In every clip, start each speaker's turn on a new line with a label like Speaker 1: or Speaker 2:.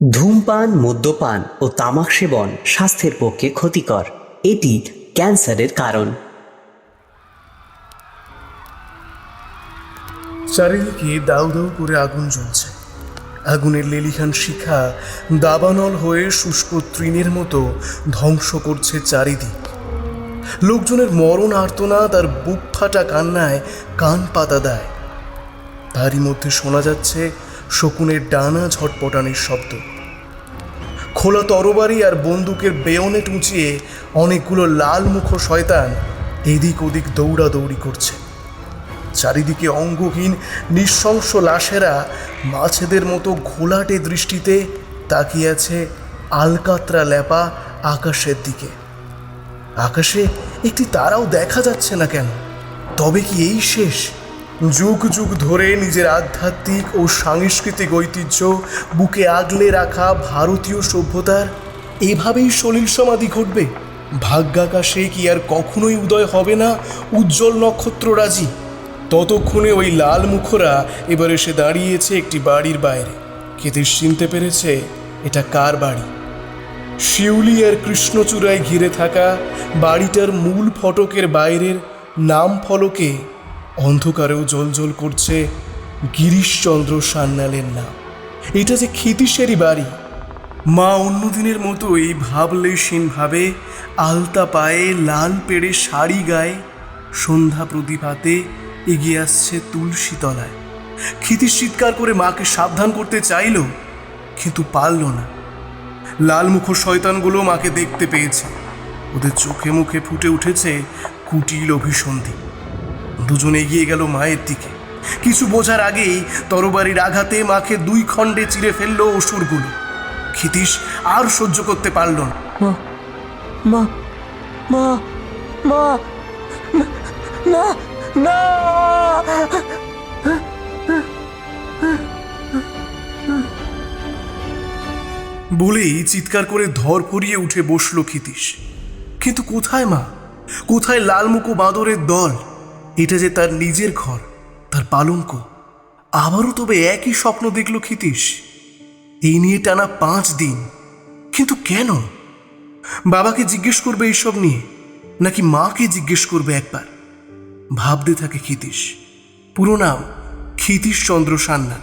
Speaker 1: ধূমপান, মদ্যপান ও তামাক সেবন স্বাস্থ্যের পক্ষে ক্ষতিকর। এটি ক্যান্সারের কারণ।
Speaker 2: চারিদিকে দাউ দাউ করে আগুন জ্বলছে। আগুনের লেলিহান শিখা দাবানল হয়ে শুষ্ক তৃণের মতো ধ্বংস করছে চারিদিক। লোকজনের মরণ আর্তনাদ আর বুক ফাটা কান্নায় কান পাতা দেয়। তারই মধ্যে শোনা যাচ্ছে শকুনের ডানা ঝটপটানির শব্দ। খোলা তরবারি আর বন্দুকের বেয়নেট উঁচিয়ে অনেকগুলো লাল মুখ শয়তান এদিক ওদিক দৌড়াদৌড়ি করছে। চারিদিকে অঙ্গহীন নৃশংস লাশেরা মাছেদের মতো ঘোলাটে দৃষ্টিতে তাকিয়ে আছে আলকাতরা লেপা আকাশের দিকে। আকাশে একটি তারাও দেখা যাচ্ছে না কেন? তবে কি এই শেষ? যুগ যুগ ধরে নিজের আধ্যাত্মিক ও সাংস্কৃতিক ঐতিহ্য বুকে আগলে রাখা ভারতীয় সভ্যতার এভাবেই সলিল সমাধি ঘটবে? ভাগ্যাকাশে কি আর কখনোই উদয় হবে না উজ্জ্বল নক্ষত্ররাজি? ততক্ষণে ওই লাল মুখরা এবার এসে দাঁড়িয়েছে একটি বাড়ির বাইরে। ক্ষিতীশ চিনতে পেরেছে এটা কার বাড়ি। শিউলি আর কৃষ্ণচূড়ায় ঘিরে থাকা বাড়িটার মূল ফটকের বাইরের নাম ফলকে অন্ধকারেও জ্বলজ্বল করছে গিরিশচন্দ্র সান্যালের নাম। এটা যে ক্ষিতীশেরই বাড়ি। মা অন্যদিনের মতোই ভাবলেশীনভাবে আলতা পায়ে লাল পেড়ে শাড়ি গায়ে সন্ধ্যা প্রদীপাতে এগিয়ে আসছে তুলসী তলায়। ক্ষিতীশ চিৎকার করে মাকে সাবধান করতে চাইল, কিন্তু পারল না। লাল মুখ শয়তানগুলো মাকে দেখতে পেয়েছে। ওদের চোখে মুখে ফুটে উঠেছে কুটিল অভিসন্ধি। দুজনে এগিয়ে গেল মায়ের দিকে। কিছু বোঝার আগেই তরবারির আঘাতে মাকে দুই খণ্ডে চিরে ফেললো অসুরগুলো। ক্ষিতীশ আর সহ্য করতে পারল না।
Speaker 1: মা, মা, মা, মা, না, না।
Speaker 2: বলেই চিৎকার করে ধর ফরিয়ে উঠে বসল ক্ষিতীশ। কিন্তু কোথায় মা? কোথায় লালমুখো বাঁদরের দল? এটা যে তার নিজের ঘর, তার পালঙ্ক। আবারও তবে একই স্বপ্ন দেখল ক্ষিতীশ। এই নিয়ে টানা 5 দিন। কিন্তু কেন? বাবাকে জিজ্ঞেস করবে এইসব নিয়ে, নাকি মাকে জিজ্ঞেস করবে একবার? ভাবতে থাকে ক্ষিতীশ। পুরো নাম ক্ষিতীশচন্দ্র সান্যাল।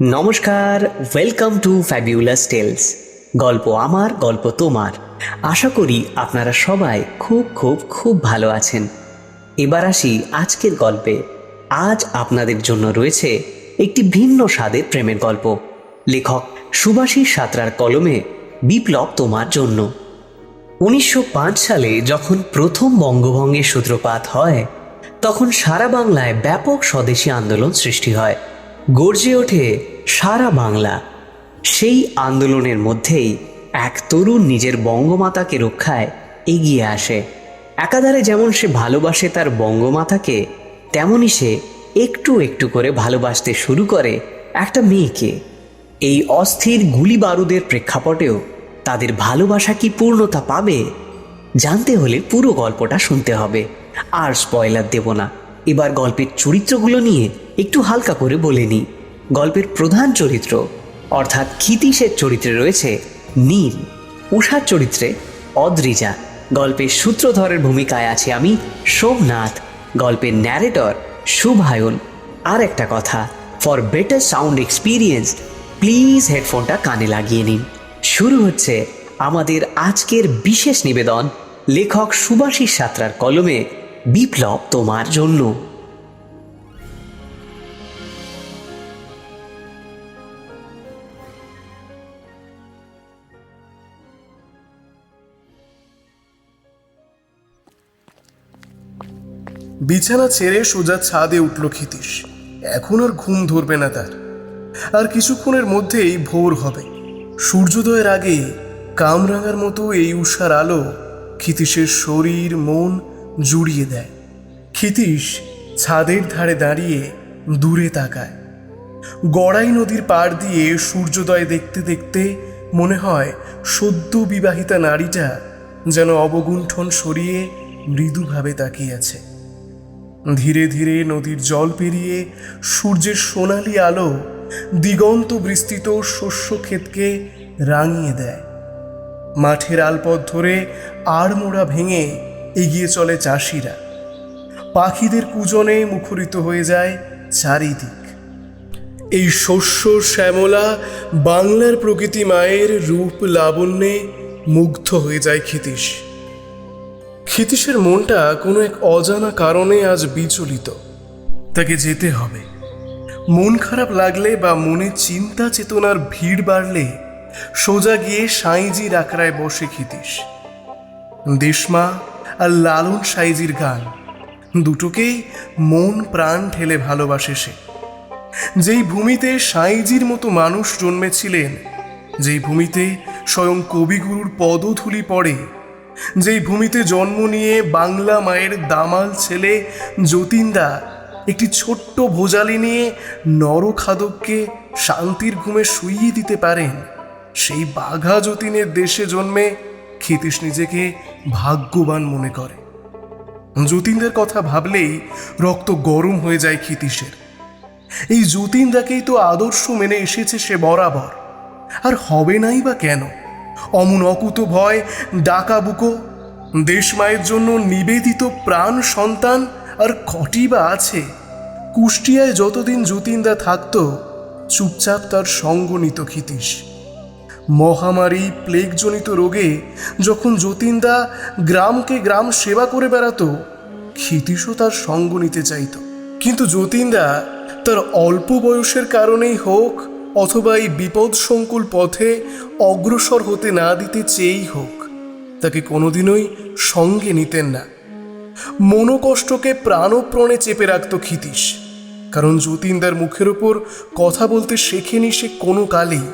Speaker 1: নমস্কার, ওয়েলকাম টু ফ্যাবিউলাস টেলস। গল্প আমার, গল্প তোমার। আশা করি আপনারা সবাই খুব খুব খুব ভালো আছেন। এবার আসি আজকের গল্পে। আজ আপনাদের জন্য রয়েছে একটি ভিন্ন স্বাদের প্রেমের গল্প। লেখক সুভাষিস সাঁতরার কলমে বিপ্লব তোমার জন্য। 1905 সালে যখন প্রথম বঙ্গভঙ্গের সূত্রপাত হয়, তখন সারা বাংলায় ব্যাপক স্বদেশী আন্দোলন সৃষ্টি হয়। গর্জে ওঠে সারা বাংলা। সেই আন্দোলনের মধ্যেই এক তরুণ নিজের বঙ্গমাতাকে রক্ষায় এগিয়ে আসে। একাধারে যেমন সে ভালোবাসে তার বঙ্গমাতাকে, তেমনি সে একটু একটু করে ভালোবাসতে শুরু করে একটা মেয়েকে। এই অস্থির গুলি বারুদের প্রেক্ষাপটেও তাদের ভালোবাসা কি পূর্ণতা পাবে? জানতে হলে পুরো গল্পটা শুনতে হবে। আর স্পয়লার দেব না। এবার গল্পের চরিত্রগুলো নিয়ে একটু হালকা করে বলে নিই। গল্পের প্রধান চরিত্র অর্থাৎ ক্ষিতীশের চরিত্রে রয়েছে নীল। উষার চরিত্রে অদ্রিজা। গল্পের সূত্রধরের ভূমিকায় আছে আমি, সোমনাথ। গল্পের ন্যারেটর শুভায়ন। আর একটা কথা, for better sound experience please হেডফোনটা কানে লাগিয়ে নিন। শুরু হচ্ছে আমাদের আজকের বিশেষ নিবেদন, লেখক সুভাষিস সাঁতরার কলমে বিপ্লব তোমার জন্য।
Speaker 2: বিছানা ছেড়ে সোজা ছাদে উঠল ক্ষিতীশ। এখন আর ঘুম ধরবে না তার। আর কিছুক্ষণের মধ্যেই ভোর হবে। সূর্যোদয়ের আগে কামরাঙার মতো এই উষার আলো ক্ষিতীশের শরীর মন জুড়িয়ে দেয়। ক্ষিতীশ ছাদের ধারে দাঁড়িয়ে দূরে তাকায়। গড়াই নদীর পাড় দিয়ে সূর্যোদয় দেখতে দেখতে মনে হয় সদ্য বিবাহিতা নারীটা যেন অবগুণ্ঠন সরিয়ে মৃদুভাবে তাকিয়ে আছে। ধীরে ধীরে নদীর জল পেরিয়ে সূর্যের সোনালি আলো দিগন্ত বিস্তৃত শস্য ক্ষেতকে রাঙিয়ে দেয়। মাঠের আলপথ ধরে আড়মোড়া ভেঙে এগিয়ে চলে চাষিরা। পাখিদের কূজনে মুখরিত হয়ে যায় চারিদিক। এই শস্য শ্যামলা বাংলার প্রকৃতি মায়ের রূপ লাবণ্যে মুগ্ধ হয়ে যায় ক্ষিতীশ। ক্ষিতীশের মনটা কোনো এক অজানা কারণে আজ বিচলিত। তাকে যেতে হবে। মন খারাপ লাগলে বা মনে চিন্তা চেতনার ভিড় বাড়লে সোজা গিয়ে সাঁইজির আখড়ায় বসে ক্ষিতীশ। দেশমা আর লালন সাঁইজির গান দুটোকেই মন প্রাণ ঢেলে ভালোবাসে সে। যেই ভূমিতে সাঁইজির মতো মানুষ জন্মেছিলেন, যেই ভূমিতে স্বয়ং কবিগুরুর পদধূলি পড়ে, যেই ভূমিতে জন্ম নিয়ে বাংলা মায়ের দামাল ছেলে যতীনদা একটি ছোট্ট ভোজালি নিয়ে নরখাদককে শান্তির ঘুমে শুইয়ে দিতে পারেন, সেই বাঘা যতীনের দেশে জন্মে ক্ষিতীশ নিজেকে ভাগ্যবান মনে করে। যতীনদের কথা ভাবলেই রক্ত গরম হয়ে যায় ক্ষিতীশের। এই যতীনদাকেই তো আদর্শ মেনে এসেছে সে বরাবর, আর হবে নাই বা কেন? অমন অকুত ভয় ডাকা বুকো দেশ মায়ের জন্য নিবেদিত প্রাণ সন্তান আর কটি বা আছে? কুষ্টিয়ায় যতদিন যতীনদা থাকত চুপচাপ তার সঙ্গ নিত ক্ষিতীশ। মহামারী প্লেগজনিত রোগে যখন যতীনদা গ্রামকে গ্রাম সেবা করে বেড়াতো, ক্ষিতীশও তার সঙ্গ নিতে চাইত। কিন্তু যতীনদা তার অল্প বয়সের কারণেই হোক অথবা এই বিপদসংকুল পথে অগ্রসর হতে না দিতে চেয়েই হোক, তাকে কোনোদিনই সঙ্গে নিতেন না। মনোকষ্টকে প্রাণপ্রণে চেপে রাখত ক্ষিতীশ, কারণ যতীনদার মুখের ওপর কথা বলতে শেখেনি সে কোনো কালেই।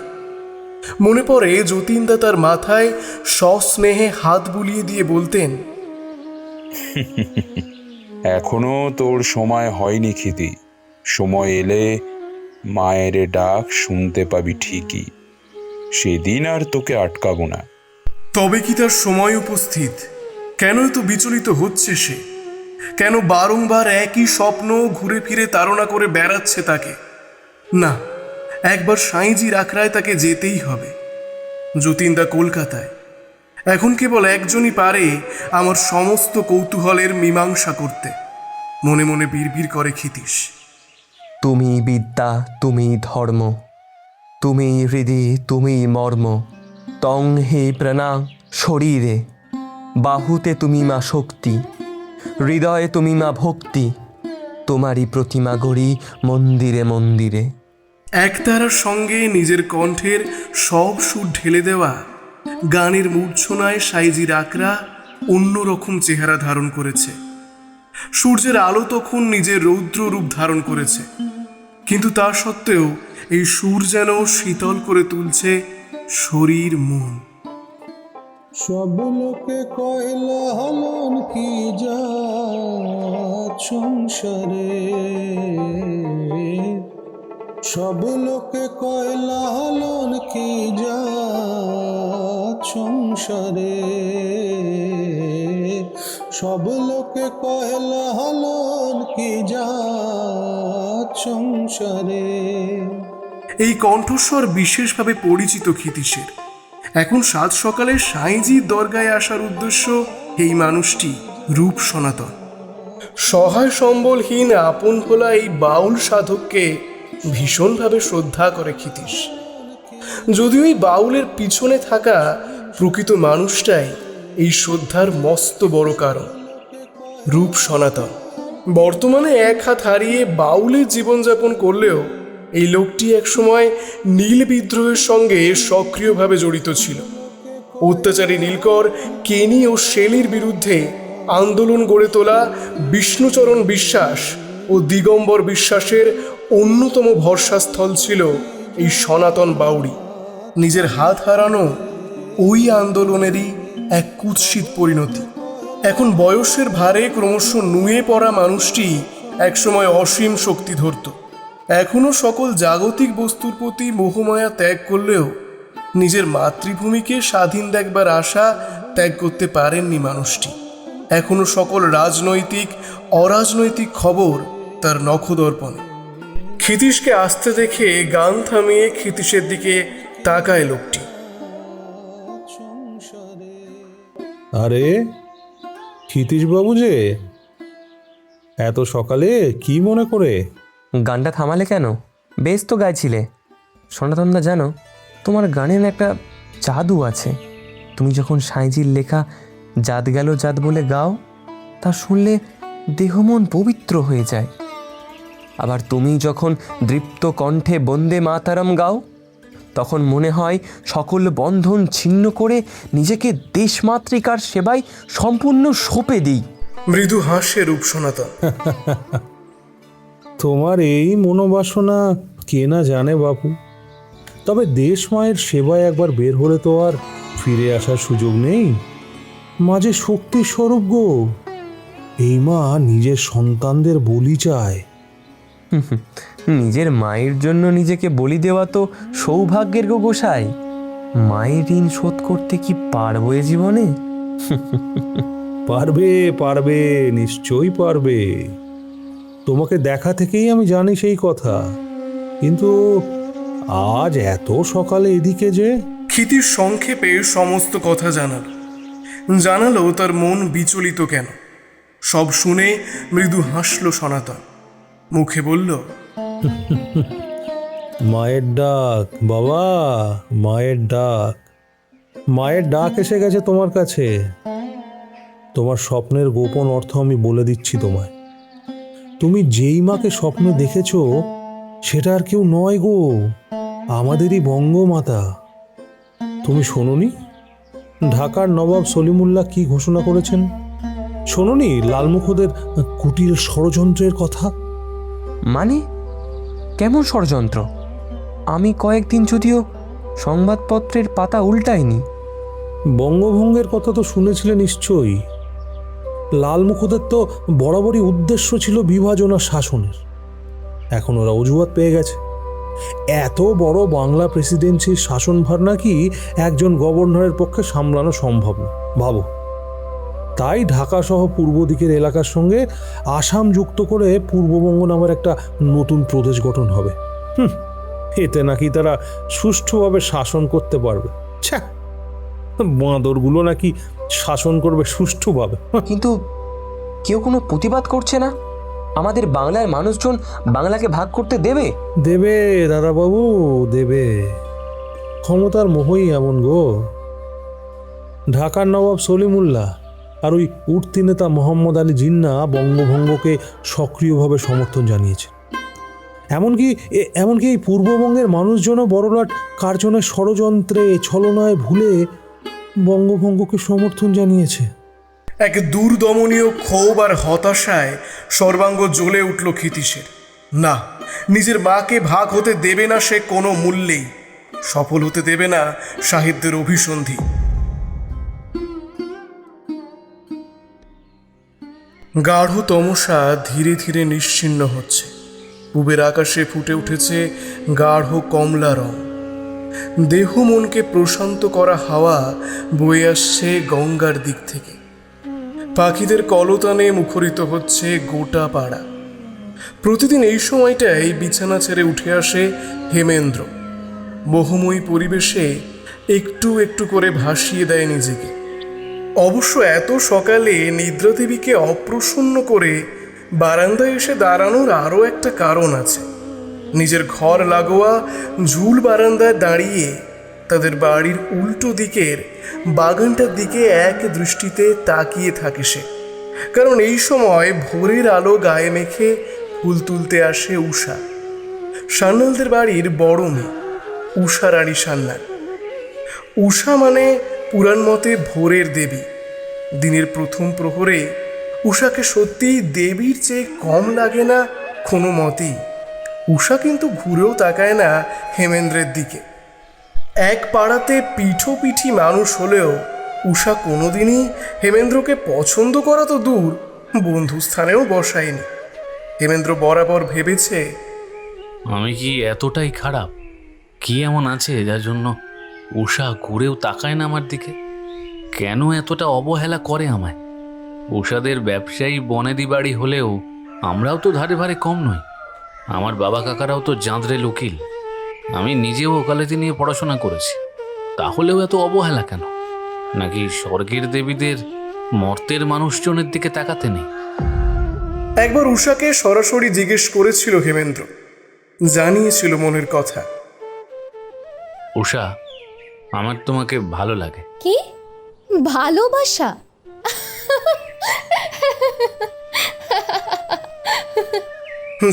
Speaker 2: মনে পড়ে যতীনদা তার মাথায় সস্নেহে হাত বুলিয়ে দিয়ে বলতেন,
Speaker 3: এখনো তোর সময় হয়নি ক্ষিতি, সময় এলে মায়ের ডাক শুনতে পাবি ঠিকই, সেদিন আর তোকে আটকাবো না।
Speaker 2: তবে কি তার সময় উপস্থিত? কেন এত বিচলিত হচ্ছে সে? কেন বারংবার একই স্বপ্ন ঘুরে ফিরে তাড়না করে বেড়াচ্ছে তাকে? না, একবার সাঁইজির আখড়ায় তাকে যেতেই হবে। যতীনদা কলকাতায়। এখন কেবল একজনই পারে আমার সমস্ত কৌতূহলের মীমাংসা করতে। মনে মনে বিড়বিড় করে ক্ষিতীশ।
Speaker 4: তুমি বিদ্যা, তুমি ধর্ম, তুমি হৃদি, তুমি মর্ম। তং হে প্রাণা শরীরে, বাহুতে তুমি মা শক্তি, হৃদয়ে তুমি মা ভক্তি। তোমারই প্রতিমা গড়ি মন্দিরে মন্দিরে।
Speaker 2: একতারার সঙ্গে নিজের কণ্ঠের সব সুর ঢেলে দেওয়া গানের মূর্ছনায় সাঁইজির আখড়া অন্যরকম চেহারা ধারণ করেছে। সূর্যের আলো তখন নিজের রৌদ্র রূপ ধারণ করেছে, কিন্তু তা সত্ত্বেও এই সুর যেন শীতল করে তুলছে শরীর মন।
Speaker 5: সব লোকে কয়লা হলন কি যা সংসারে, সব লোকে কয়লা হলন কি যা সংসারে, সব লোকে কয়লা হলন কি যা সংসারে।
Speaker 2: এই কণ্ঠস্বর বিশেষভাবে পরিচিত ক্ষিতীশের। এখন সাত সকালে সাঁইজির দরগায় আসার উদ্দেশ্য এই মানুষটি রূপ সনাতন। সহায় সম্বলহীন আপন ভোলা এই বাউল সাধককে ভীষণভাবে শ্রদ্ধা করে ক্ষিতীশ। যদিও এই বাউলের পিছনে থাকা প্রকৃত মানুষটাই এই শ্রদ্ধার মস্ত বড় কারণ। রূপ সনাতন বর্তমানে এক হাত হারিয়ে বাউলের জীবনযাপন করলেও এই লোকটি একসময় নীল বিদ্রোহের সঙ্গে সক্রিয়ভাবে জড়িত ছিল। অত্যাচারী নীলকর, কেনি ও শেলির বিরুদ্ধে আন্দোলন গড়ে তোলা বিষ্ণুচরণ বিশ্বাস ও দিগম্বর বিশ্বাসের অন্যতম ভরসাস্থল ছিল এই সনাতন বাউড়ি। নিজের হাত হারানো ওই আন্দোলনেরই এক কুৎসিত পরিণতি। এখন বয়সের ভারে ক্রমশ নুয়ে পড়া মানুষটি একসময় অসীম শক্তি ধরত। এখনো সকল জাগতিক বস্তুর প্রতি মোহমায়া ত্যাগ করলেও নিজের মাতৃভূমিকে স্বাধীন দেখবার আশা ত্যাগ করতে পারেননি মানুষটি। এখনো সকল রাজনৈতিক অরাজনৈতিক খবর তার নখদর্পণে। ক্ষিতীশকে আসতে দেখে গান থামিয়ে ক্ষিতীশের দিকে তাকায় লোকটি।
Speaker 5: আরে ক্ষিতীশবাবু যে, এত সকালে কি মনে করে?
Speaker 4: গানটা থামালে কেন? বেশ তো গাইছিলে। সনাতনদা, জানো তোমার গানের একটা জাদু আছে। তুমি যখন সাঁইজির লেখা জাত গেল জাত বলে গাও, তা শুনলে দেহ মন পবিত্র হয়ে যায়। আবার তুমি যখন দৃপ্ত কণ্ঠে বন্দে মাতারম গাও, তখন মনে হয় সকল বন্ধন ছিন্ন করে নিজেকে দেশমাতৃকার সেবায় সম্পূর্ণ সঁপে দিই।
Speaker 2: মৃদু হাস্যে রূপ সনাতন।
Speaker 5: তোমার এই মনোবাসনা কে না জানে বাপু। তবে দেশ মায়ের সেবায় একবার বের হলে তো আর ফিরে আসার সুযোগ নেই। মাঝে শক্তির স্বরূপ গো। এই মা নিজের সন্তানদের বলি চায়।
Speaker 4: নিজের মায়ের জন্য নিজেকে বলি দেওয়া তো সৌভাগ্যের গো গোসাই। মায়ের ঋণ শোধ করতে কি পারবো এ জীবনে?
Speaker 5: পারবে পারবে, নিশ্চয়ই পারবে। তোমাকে দেখা থেকেই আমি জানি সেই কথা। কিন্তু আজ এত সকালে এদিকে যে?
Speaker 2: ক্ষিতীশ সংক্ষেপে সমস্ত কথা জানালো তার মন বিচলিত কেন। সব শুনে মৃদু হাসল সনাতন, মুখে বলল,
Speaker 5: মায়ের ডাক বাবা, মায়ের ডাক। মায়ের ডাক এসে গেছে তোমার কাছে। তোমার স্বপ্নের গোপন অর্থ আমি বলে দিচ্ছি তোমায়। তুমি যেই মাকে স্বপ্নে দেখেছ সেটা আর কেউ নয় গো, আমাদেরই বঙ্গমাতা। তুমি শোনোনি ঢাকার নবাব সলিমুল্লাহ কি ঘোষণা করেছেন? শোনোনি লালমুখদের কুটির ষড়যন্ত্রের কথা?
Speaker 4: মানে কেমন ষড়যন্ত্র? আমি কয়েকদিন যদিও সংবাদপত্রের পাতা উল্টাইনি।
Speaker 5: বঙ্গভঙ্গের কথা তো শুনেছিলে নিশ্চয়ই। লালমুখদের তো বরাবরই উদ্দেশ্য ছিল বিভাজন আর শাসনের। এখন ওরা অজুহাত পেয়ে গেছে। এত বড় বাংলা প্রেসিডেন্সির শাসনভার নাকি একজন গভর্নরের পক্ষে সামলানো সম্ভব না, ভাবো। তাই ঢাকা সহ পূর্ব দিকের এলাকার সঙ্গে আসাম যুক্ত করে পূর্ববঙ্গ নামের একটা নতুন প্রদেশ গঠন হবে। এতে নাকি তারা সুষ্ঠুভাবে শাসন করতে পারবে। ছ্যা, বাঁদরগুলো নাকি শাসন করবে সুষ্ঠুভাবে।
Speaker 4: কিন্তু কেউ কোনো প্রতিবাদ করছে না। আমাদের বাংলার মানুষজন বাংলাকে ভাগ করতে দেবে?
Speaker 5: দেবে দাদাবাবু, দেবে। ক্ষমতার মোহই এমন গো। ঢাকার নবাব সলিমুল্লাহ আর ওই উঠতি নেতা মোহাম্মদ আলী জিন্না বঙ্গভঙ্গকে সক্রিয়ভাবে সমর্থন জানিয়েছে। এমনকি এই পূর্ববঙ্গের মানুষজনও বড়লাট কার্জনের ষড়যন্ত্রে ছলনায় ভুলে বঙ্গভঙ্গকে সমর্থন জানিয়েছে।
Speaker 2: এক দুর্দমনীয় ক্ষোভ আর হতাশায় সর্বাঙ্গ জ্বলে উঠল ক্ষিতীশের। না, নিজের মাকে ভাগ হতে দেবে না সে কোনো মূল্যেই। সফল হতে দেবে না সাহিত্যের অভিসন্ধি। গাঢ় তমসা ধীরে ধীরে নিশ্চিহ্ন হচ্ছে। পূবের আকাশে ফুটে উঠেছে গাঢ় কমলা রং। দেহ মনকে প্রশান্ত করা হাওয়া বয়ে আসছে গঙ্গার দিক থেকে। পাখিদের কলতানে মুখরিত হচ্ছে গোটা পাড়া। প্রতিদিন এই সময়টাই বিছানা ছেড়ে উঠে আসে হেমেন্দ্র। মোহময়ী পরিবেশে একটু একটু করে ভাসিয়ে দেয় নিজেকে। অবশ্য এত সকালে নিদ্রাদেবীকে অপ্রসন্ন করে বারান্দায় এসে দাঁড়ানোর আরও একটা কারণ আছে। নিজের ঘর লাগোয়া ঝুল বারান্দায় দাঁড়িয়ে তাদের বাড়ির উল্টো দিকের বাগানটার দিকে এক দৃষ্টিতে তাকিয়ে থাকে সে। কারণ এই সময় ভোরের আলো গায়ে মেখে ফুল তুলতে আসে উষা, সান্যালদের বাড়ির বড় মেয়ে, উষা রানী সান্যাল। উষা মানে পুরাণ মতে ভোরের দেবী। দিনের প্রথম প্রহরে উষাকে সত্যিই দেবীর চেয়ে কম লাগে না কোনো মতেই। উষা কিন্তু ঘুরেও তাকায় না হেমেন্দ্রের দিকে। এক পাড়াতে পিঠোপিঠি মানুষ হলেও উষা কোনোদিনই হেমেন্দ্রকে পছন্দ করা তো দূর, বন্ধুস্থানেও বসায়নি। হেমেন্দ্র বরাবর ভেবেছে,
Speaker 6: আমি কি এতটাই খারাপ? কি এমন আছে যার জন্য উষা ঘুরেও তাকায় না আমার দিকে? কেন এতটা অবহেলা করে আমায়? উষাদের ব্যবসায়ী বনেদি বাড়ি হলেও আমরাও তো ধারে ভারে কম নই। আমার বাবা কাকারাও তো জাঁদরেল উকিল। আমি নিজেও ওকালতি নিয়ে পড়াশোনা করেছি। তাহলেও এত অবহেলা কেন? নাকি স্বর্গের দেবীদের মর্তের মানুষজনের দিকে তাকাতে নেই?
Speaker 2: একবার উষাকে সরাসরি জিজ্ঞেস করেছিল হেমেন্দ্র, জানিয়েছিল মনের কথা।
Speaker 6: উষা, আমার তোমাকে ভালো লাগে।
Speaker 7: কি ভালোবাসা?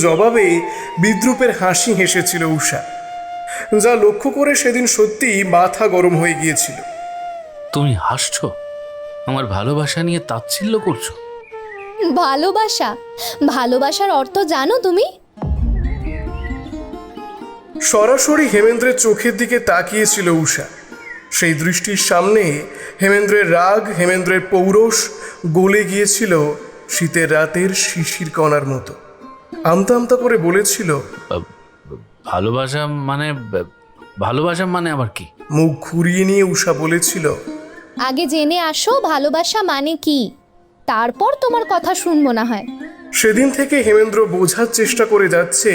Speaker 2: জবাবে বিদ্রুপের হাসি হেসেছিল উষা, যা লক্ষ্য করে সেদিন সত্যি মাথা গরম হয়ে গিয়েছিল।
Speaker 6: তুমি হাসছো? আমার ভালোবাসা নিয়ে তাচ্ছিল্য করছো?
Speaker 7: ভালোবাসা? ভালোবাসার অর্থ জানো তুমি?
Speaker 2: সরাসরি হেমেন্দ্রের চোখের দিকে তাকিয়েছিল উষা। সেই দৃষ্টির সামনে হেমেন্দ্রের রাগ, হেমেন্দ্রের পৌরষ গলে গিয়েছিল শীতের রাতের শিশির কণার মতো। আমতা আমতা করে বলেছিল,
Speaker 6: ভালোবাসা মানে? ভালোবাসা মানে আবার কি?
Speaker 2: মুখ ঘুরিয়ে নিয়ে উষা বলেছিল,
Speaker 7: আগে জেনে আসো ভালোবাসা মানে কি, তারপর তোমার কথা শুনবো না হয়।
Speaker 2: সেদিন থেকে হেমেন্দ্র বোঝার চেষ্টা করে যাচ্ছে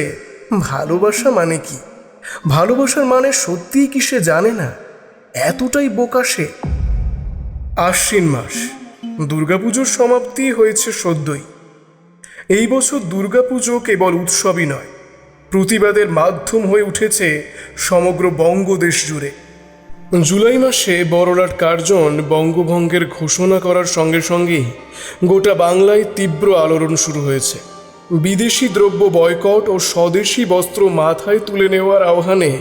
Speaker 2: ভালোবাসা মানে কি। ভালোবাসার মানে সত্যিই কি সে জানে না? এতটাই বোকা সে। আশ্বিন মাস, দুর্গাপুজোর সমাপ্তি হয়েছে সদ্যই। এই বছর দুর্গাপুজো কেবল উৎসবই নয়, প্রতিবাদের মাধ্যম হয়ে উঠেছে সমগ্র বঙ্গদেশ জুড়ে। জুলাই মাসে বড়লাট কার্জন বঙ্গভঙ্গের ঘোষণা করার সঙ্গে সঙ্গেই গোটা বাংলায় তীব্র আলোড়ন শুরু হয়েছে। বিদেশি দ্রব্য বয়কট ও স্বদেশি বস্ত্র মাথায় তুলে নেওয়ার আহ্বানে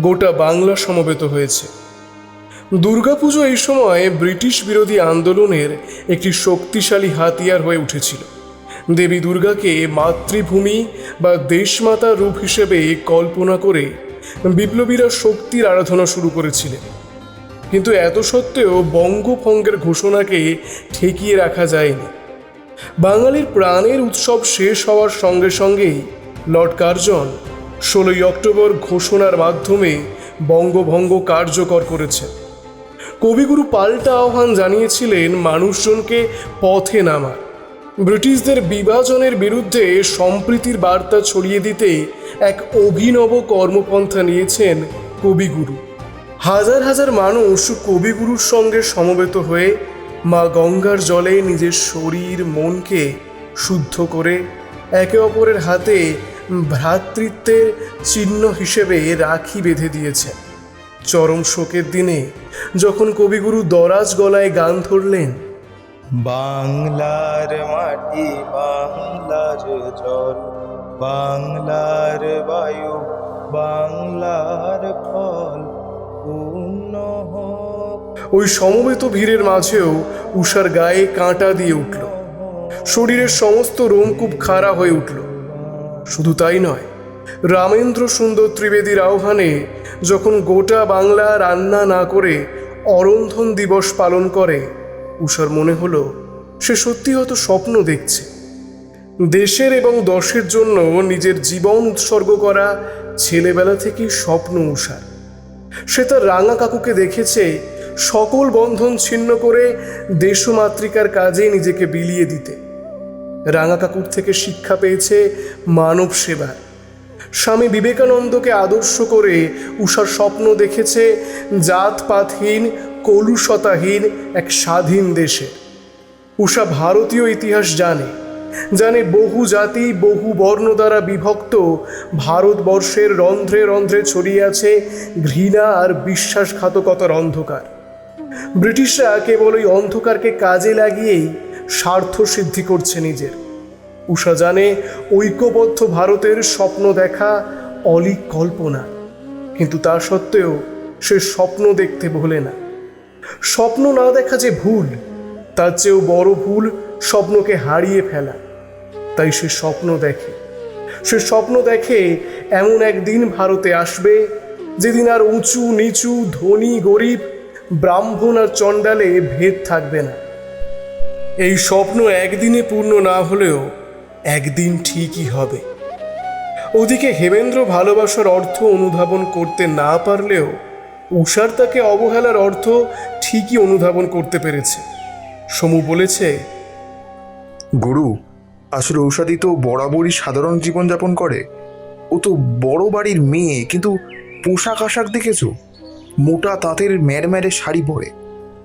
Speaker 2: গোটা বাংলা সমবেত হয়েছে। দুর্গাপুজো এই সময় ব্রিটিশ বিরোধী আন্দোলনের একটি শক্তিশালী হাতিয়ার হয়ে উঠেছিল। দেবী দুর্গাকে মাতৃভূমি বা দেশমাতার রূপ হিসেবে কল্পনা করে বিপ্লবীরা শক্তির আরাধনা শুরু করেছিলেন। কিন্তু এত সত্ত্বেও বঙ্গভঙ্গের ঘোষণাকে ঠেকিয়ে রাখা যায়নি। বাঙালির প্রাণের উৎসব শেষ হওয়ার সঙ্গে সঙ্গেই লর্ড কার্জন 16ই অক্টোবর ঘোষণার মাধ্যমে বঙ্গভঙ্গ কার্যকর করেছেন। কবিগুরু পাল্টা আহ্বান জানিয়েছিলেন মানুষজনকে পথে নামার। ব্রিটিশদের বিভাজনের বিরুদ্ধে সম্প্রীতির বার্তা ছড়িয়ে দিতে এক অভিনব কর্মপন্থা নিয়েছেন কবিগুরু। হাজার হাজার মানুষ কবিগুরুর সঙ্গে সমবেত হয়ে মা গঙ্গার জলে নিজের শরীর মনকে শুদ্ধ করে একে অপরের হাতে ভ্রাতৃত্বের চিহ্ন হিসেবে রাখি বেঁধে দিয়েছেন। চরম শোকের দিনে যখন কবিগুরু দরাজ গলায় গান ধরলেন,
Speaker 8: বাংলার মাটি, বাংলার জল, বাংলার বায়ু, বাংলার ফল, পূর্ণ হোক।
Speaker 2: ওই সমবেত ভিড়ের মাঝেও উষার গায়ে কাঁটা দিয়ে উঠল, শরীরের সমস্ত রোমকূপ খাড়া হয়ে উঠল। শুধু তাই নয়, রামেন্দ্র সুন্দর ত্রিবেদীর আহ্বানে যখন গোটা বাংলা রান্না না করে অরন্ধন দিবস পালন করে, উষার মনে হলো সে সত্যি হয়তো স্বপ্ন দেখছে। দেশের এবং দশের জন্য নিজের জীবন উৎসর্গ করা ছেলেবেলা থেকেই স্বপ্ন উষার। সে তার রাঙা কাকুকে দেখেছে সকল বন্ধন ছিন্ন করে দেশমাতৃকার কাজে নিজেকে বিলিয়ে দিতে। রাঙা কাকুর থেকে শিক্ষা পেয়েছে মানব সেবার। স্বামী বিবেকানন্দকে আদর্শ করে উষার স্বপ্ন দেখেছে জাতপাতহীন, কলুষতাহীন এক স্বাধীন দেশে। উষা ভারতীয় ইতিহাস জানে, জানে বহু জাতি বহু বর্ণ দ্বারা বিভক্ত ভারতবর্ষের রন্ধ্রে রন্ধ্রে ছড়িয়ে আছে ঘৃণা আর বিশ্বাসঘাতকতার অন্ধকার। ব্রিটিশরা কেবল ওই অন্ধকারকে কাজে লাগিয়েই স্বার্থ সিদ্ধি করছে নিজের। উষা জানে ঐক্যবদ্ধ ভারতের স্বপ্ন দেখা অলীক কল্পনা, কিন্তু তা সত্ত্বেও সে স্বপ্ন দেখতে ভোলে না। স্বপ্ন না দেখা যে ভুল, তার চেয়েও বড় ভুল স্বপ্নকে হারিয়ে ফেলা। তাই সে স্বপ্ন দেখে, সে স্বপ্ন দেখে এমন একদিন ভারতে আসবে যেদিন আর উঁচু নিচু, ধনী গরিব, ব্রাহ্মণ আর চণ্ডালে ভেদ থাকবে না। এই স্বপ্ন একদিনে পূর্ণ না হলেও একদিন ঠিকই হবে। ওদিকে হেমেন্দ্র ভালোবাসার অর্থ অনুধাবন করতে না পারলেও উষার তাকে অবহেলার অর্থ ঠিকই অনুধাবন করতে পেরেছে। সমু বলেছে,
Speaker 9: গুরু, আসলে ঔষধি তো বরাবরই সাধারণ জীবনযাপন করে। ও তো বড় বাড়ির মেয়ে, কিন্তু পোশাক আশাক দেখেছো? মোটা তাঁতের ম্যারম্যারে শাড়ি পরে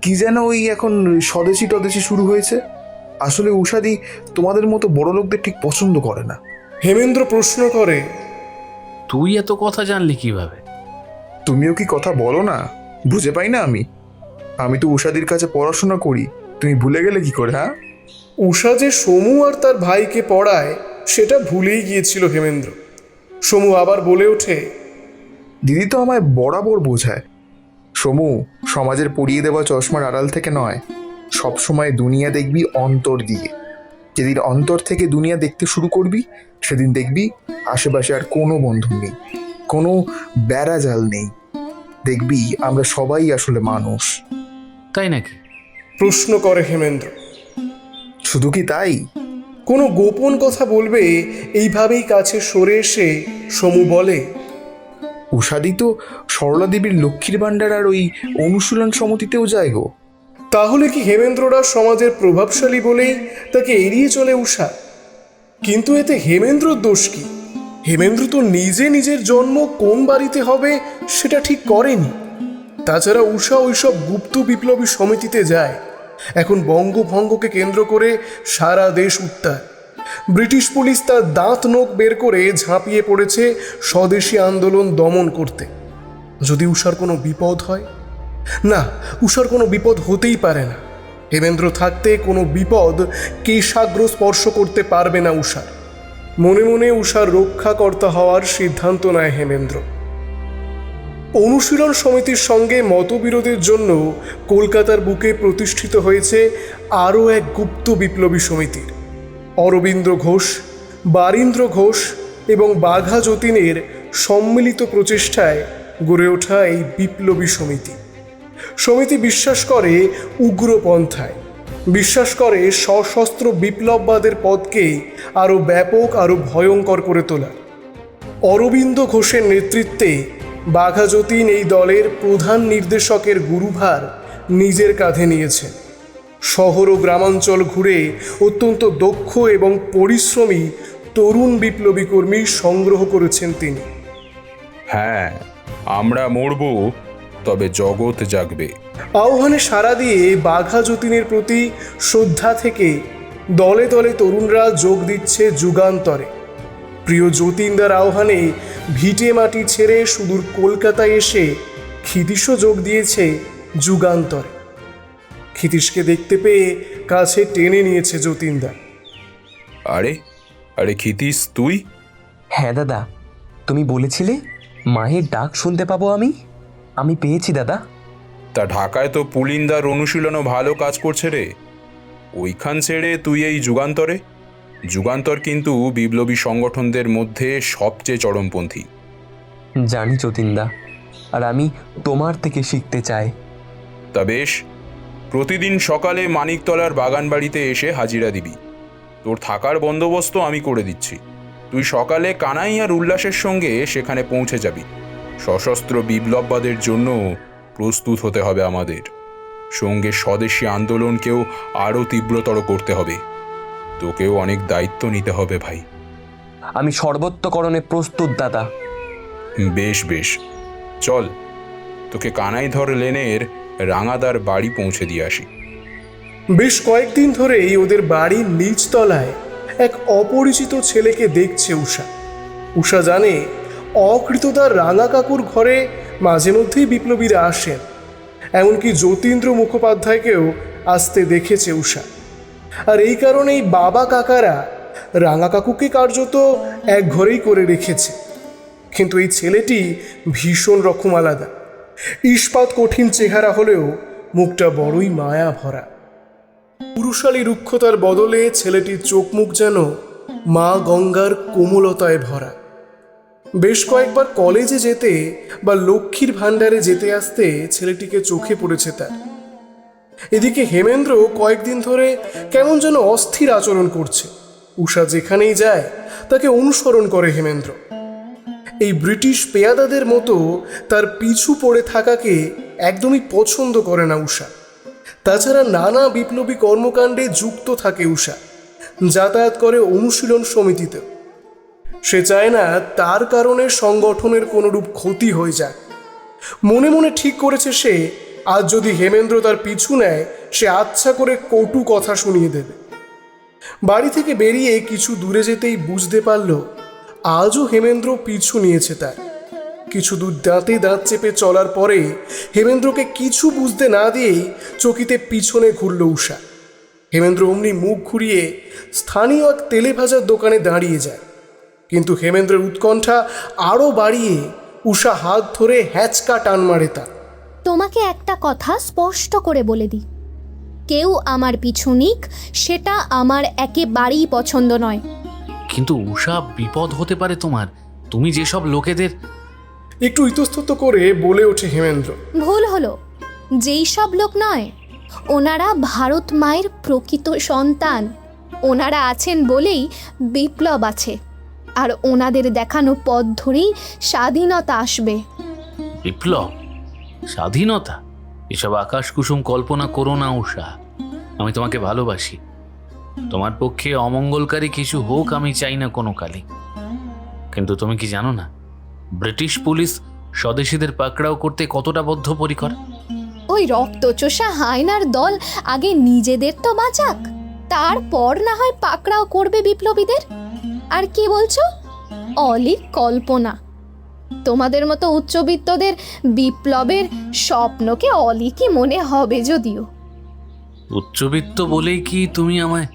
Speaker 9: কি যেন ওই এখন স্বদেশি টদেশি শুরু হয়েছে। আসলে ঔষধি তোমাদের মতো বড় লোকদের ঠিক পছন্দ করে না।
Speaker 2: হেমেন্দ্র প্রশ্ন করে,
Speaker 6: তুই এত কথা জানলি কিভাবে?
Speaker 9: তুমিও কি কথা বলো না? বুঝে পাই না আমি তো ঔষধির কাছে পড়াশোনা করি, তুমি ভুলে গেলে কি করে? হ্যাঁ,
Speaker 2: উষা যে সমু আর তার ভাইকে পড়ায় সেটা ভুলেই গিয়েছিল হেমেন্দ্র। সমু আবার বলে ওঠে,
Speaker 9: দিদি তো আমায় বরাবর বোঝায়, সমু, সমাজের পরিয়ে দেওয়া চশমার আড়াল থেকে নয়, সবসময় দুনিয়া দেখবি অন্তর দিয়ে। যেদিন অন্তর থেকে দুনিয়া দেখতে শুরু করবি, সেদিন দেখবি আশেপাশে আর কোনো বন্ধন নেই, কোনো বেড়াজাল নেই। দেখবি আমরা সবাই আসলে মানুষ।
Speaker 6: তাই নাকি?
Speaker 2: প্রশ্ন করে হেমেন্দ্র।
Speaker 9: শুধু কি তাই?
Speaker 2: কোনো গোপন কথা বলবে এইভাবেই কাছে সরে এসে সমু বলে,
Speaker 9: উষাদি তো সরলা দেবীর লক্ষ্মীর ভাণ্ডার আর ওই অনুশীলন সমিতিতেও যায় গো।
Speaker 2: তাহলে কি হেমেন্দ্ররা সমাজের প্রভাবশালী বলেই তাকে এড়িয়ে চলে উষা? কিন্তু এতে হেমেন্দ্রর দোষ কি? হেমেন্দ্র তো নিজে নিজের জন্ম কোন বাড়িতে হবে সেটা ঠিক করেনি। তাছাড়া উষা ওইসব গুপ্ত বিপ্লবী সমিতিতে যায়। এখন বঙ্গভঙ্গকে কেন্দ্র করে সারা দেশ উত্তাল। ব্রিটিশ পুলিশ তার দাঁত নখ বের করে ঝাঁপিয়ে পড়েছে স্বদেশী আন্দোলন দমন করতে। যদি উষার কোনো বিপদ হয়? না, উষার কোনো বিপদ হতেই পারে না। হেমেন্দ্র থাকতে কোনো বিপদ কেশাগ্র স্পর্শ করতে পারবে না উষার। মনে মনে উষার রক্ষাকর্তা হওয়ার সিদ্ধান্ত নেয় হেমেন্দ্র। অনুশীলন সমিতির সঙ্গে মতবিরোধের জন্য কলকাতার বুকে প্রতিষ্ঠিত হয়েছে আরও এক গুপ্ত বিপ্লবী সমিতির। অরবিন্দ ঘোষ, বারীন্দ্র ঘোষ এবং বাঘা যতীনের সম্মিলিত প্রচেষ্টায় গড়ে ওঠা এই বিপ্লবী সমিতি। সমিতি বিশ্বাস করে উগ্রপন্থায়, বিশ্বাস করে সশস্ত্র বিপ্লববাদের পথকে আরও ব্যাপক, আরও ভয়ঙ্কর করে তোলা। অরবিন্দ ঘোষের নেতৃত্বে বাঘা যতীন এই দলের প্রধান নির্দেশকের গুরুভার নিজের কাঁধে নিয়েছেন। শহর ও গ্রামাঞ্চল ঘুরে অত্যন্ত দক্ষ এবং পরিশ্রমী তরুণ বিপ্লবী কর্মী সংগ্রহ করেছেন তিনি।
Speaker 3: হ্যাঁ, আমরা মরব, তবে জগৎ জাগবে।
Speaker 2: আহ্বানে সাড়া দিয়ে বাঘা যতীনের প্রতি শ্রদ্ধা থেকে দলে দলে তরুণরা যোগ দিচ্ছে যুগান্তরে। প্রিয় যতীনদার আহ্বানে ভিটে মাটি ছেড়ে সুদূর কলকাতায় এসে ক্ষিতীশও যোগ দিয়েছে যুগান্তরে। ক্ষিতীশকে দেখতে পেয়ে কাছে টেনে নিয়েছে যতীনদা।
Speaker 3: আরে আরে ক্ষিতীশ, তুই?
Speaker 4: হ্যাঁ দাদা, তুমি বলেছিলে মায়ের ডাক শুনতে পাবো আমি পেয়েছি দাদা।
Speaker 3: তা ঢাকায় তো পুলিন্দার অনুশীলনও ভালো কাজ করছে রে। ওইখান ছেড়ে তুই এই যুগান্তরে? যুগান্তর কিন্তু বিপ্লবী সংগঠনদের মধ্যে সবচেয়ে চরমপন্থী।
Speaker 4: জানি যতীনদা, আর আমি তোমার থেকে শিখতে চাই।
Speaker 3: তা বেশ, প্রতিদিন সকালে মানিকতলার বাগান বাড়িতে এসে হাজিরা দিবি। তোর থাকার বন্দোবস্ত আমি করে দিচ্ছি। তুই সকালে কানাই আর উল্লাসের সঙ্গে সেখানে পৌঁছে যাবি। সশস্ত্র বিপ্লববাদের জন্য প্রস্তুত হতে হবে আমাদের। সঙ্গে স্বদেশী আন্দোলনকেও আরও তীব্রতর করতে হবে। তোকেও অনেক দায়িত্ব নিতে হবে ভাই।
Speaker 4: আমি সর্বত্রকরণে প্রস্তুত দাদা।
Speaker 3: বেশ বেশ, চল তোকে কানাইধর লেনের রাঙাদার বাড়ি পৌঁছে দিয়ে আসি।
Speaker 2: বেশ কয়েকদিন ধরেই ওদের বাড়ির নিচতলায় এক অপরিচিত ছেলেকে দেখছে উষা। উষা জানে অকৃতদার রাঙা কাকুর ঘরে মাঝে মধ্যেই বিপ্লবীরা আসেন। এমনকি যতীন্দ্র মুখোপাধ্যায়কেও আসতে দেখেছে উষা। আর এই কারণেই বাবা কাকারা রাঙা কাকুকে কার্যত এক ঘরেই করে রেখেছে। কিন্তু এই ছেলেটি ভীষণ রকম আলাদা। ইস্পাত কঠিন চেহারা হলেও মুখটা বড়ই মায়া ভরা। পুরুষালী রুক্ষতার বদলে ছেলেটির চোখ মুখ যেন মা গঙ্গার কোমলতায় ভরা। বেশ কয়েকবার কলেজে যেতে বা লক্ষ্মীর ভাণ্ডারে যেতে আসতে ছেলেটিকে চোখে পড়েছে তার। এদিকে হেমেন্দ্র কয়েকদিন ধরে কেমন যেন অস্থির আচরণ করছে। উষা যেখানেই যায় তাকে অনুসরণ করে হেমেন্দ্র। এই ব্রিটিশ পেয়াদাদের মতো তার পিছু পড়ে থাকাকে একদমই পছন্দ করে না উষা। তাছাড়া নানা বিপ্লবী কর্মকাণ্ডে যুক্ত থাকে উষা, যাতায়াত করে অনুশীলন সমিতিতে। সে চায় না তার কারণে সংগঠনের কোনোরূপ ক্ষতি হয়ে যাক। মনে মনে ঠিক করেছে সে আজ যদি হেমেন্দ্র তার পিছু নেয়, সে আচ্ছা করে কটু কথা শুনিয়ে দেবে। বাড়ি থেকে বেরিয়ে কিছু দূরে যেতেই বুঝতে পারল আজও হেমেন্দ্র পিছু নিয়েছে তার। কিছু দূর দাঁতে দাঁত চেপে চলার পরে হেমেন্দ্রকে কিছু বুঝতে না দিয়েই চকিতে পিছনে ঘুরল উষা। হেমেন্দ্র অমনি মুখ ঘুরিয়ে স্থানীয় এক তেলে ভাজার দোকানে দাঁড়িয়ে যায়। কিন্তু হেমেন্দ্রের উৎকণ্ঠা আরও বাড়িয়ে উষা হাত ধরে হ্যাচকা টান মারে তার।
Speaker 7: তোমাকে একটা কথা স্পষ্ট করে বলে দিই, কেউ আমার পিছু নিক সেটা আমার একেবারেই পছন্দ নয়।
Speaker 6: কিন্তু উষা, বিপদ হতে পারে তোমার। তুমি যেসব লোকেদের...
Speaker 2: একটু ইতস্তত করে বলে ওঠে হেমেন্দ্র।
Speaker 7: ভুল হলো, যেই সব লোক নয়, ওনারা ভারত মায়ের প্রকৃত সন্তান। ওনারা আছেন বলেই বিপ্লব আছে, আর ওনাদের দেখানো পথ ধরেই স্বাধীনতা আসবে।
Speaker 6: বিপ্লব, স্বাধীনতা, এসব আকাশ কুসুম কল্পনা করো না উষা। আমি তোমাকে ভালোবাসি। তোমার পক্ষে অমঙ্গলকারী কিছু হোক আমি চাই না কোনো কালে। কিন্তু তুমি কি জানো না ব্রিটিশ পুলিশ স্বদেশীদের পাকড়াও করতে কতটা বদ্ধপরিকর?
Speaker 7: ওই রক্তচোষা হায়নার দল আগে নিজেদের তো বাঁচাক, তারপর না হয় পাকড়াও করবে বিপ্লবীদের। আর কি বলছো? অলিক কল্পনা। তোমাদের মতো উচ্চবিত্তদের বিপ্লবের স্বপ্নকে অলিকই মনে হবে যদিও।
Speaker 6: উচ্চবিত্ত বলেই কি তুমি আমায়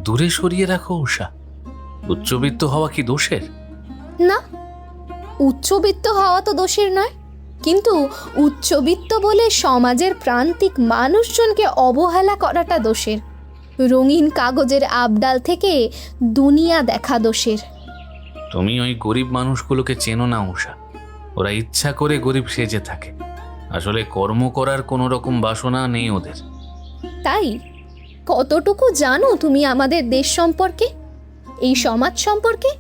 Speaker 6: দূরে সরিয়ে রাখো উষা? উচ্চবিত্ত হওয়া কি দোষের?
Speaker 7: না, উচ্চবিত্ত হওয়া তো দোষের নয়, কিন্তু উচ্চবিত্ত বলে সমাজের প্রান্তিক মানুষজনকে অবহেলা করাটা দোষের। রঙিন কাগজের আবডাল থেকে দুনিয়া দেখা দোষের।
Speaker 6: তুমি ওই গরিব মানুষগুলোকে চেনো না উষা। ওরা ইচ্ছা করে গরিব সেজে থাকে, আসলে কর্ম করার কোনো রকম বাসনা নেই ওদের।
Speaker 7: তাই কতটুকু জানো তুমি আমাদের দেশ সম্পর্কে, এই সমাজ সম্পর্কে?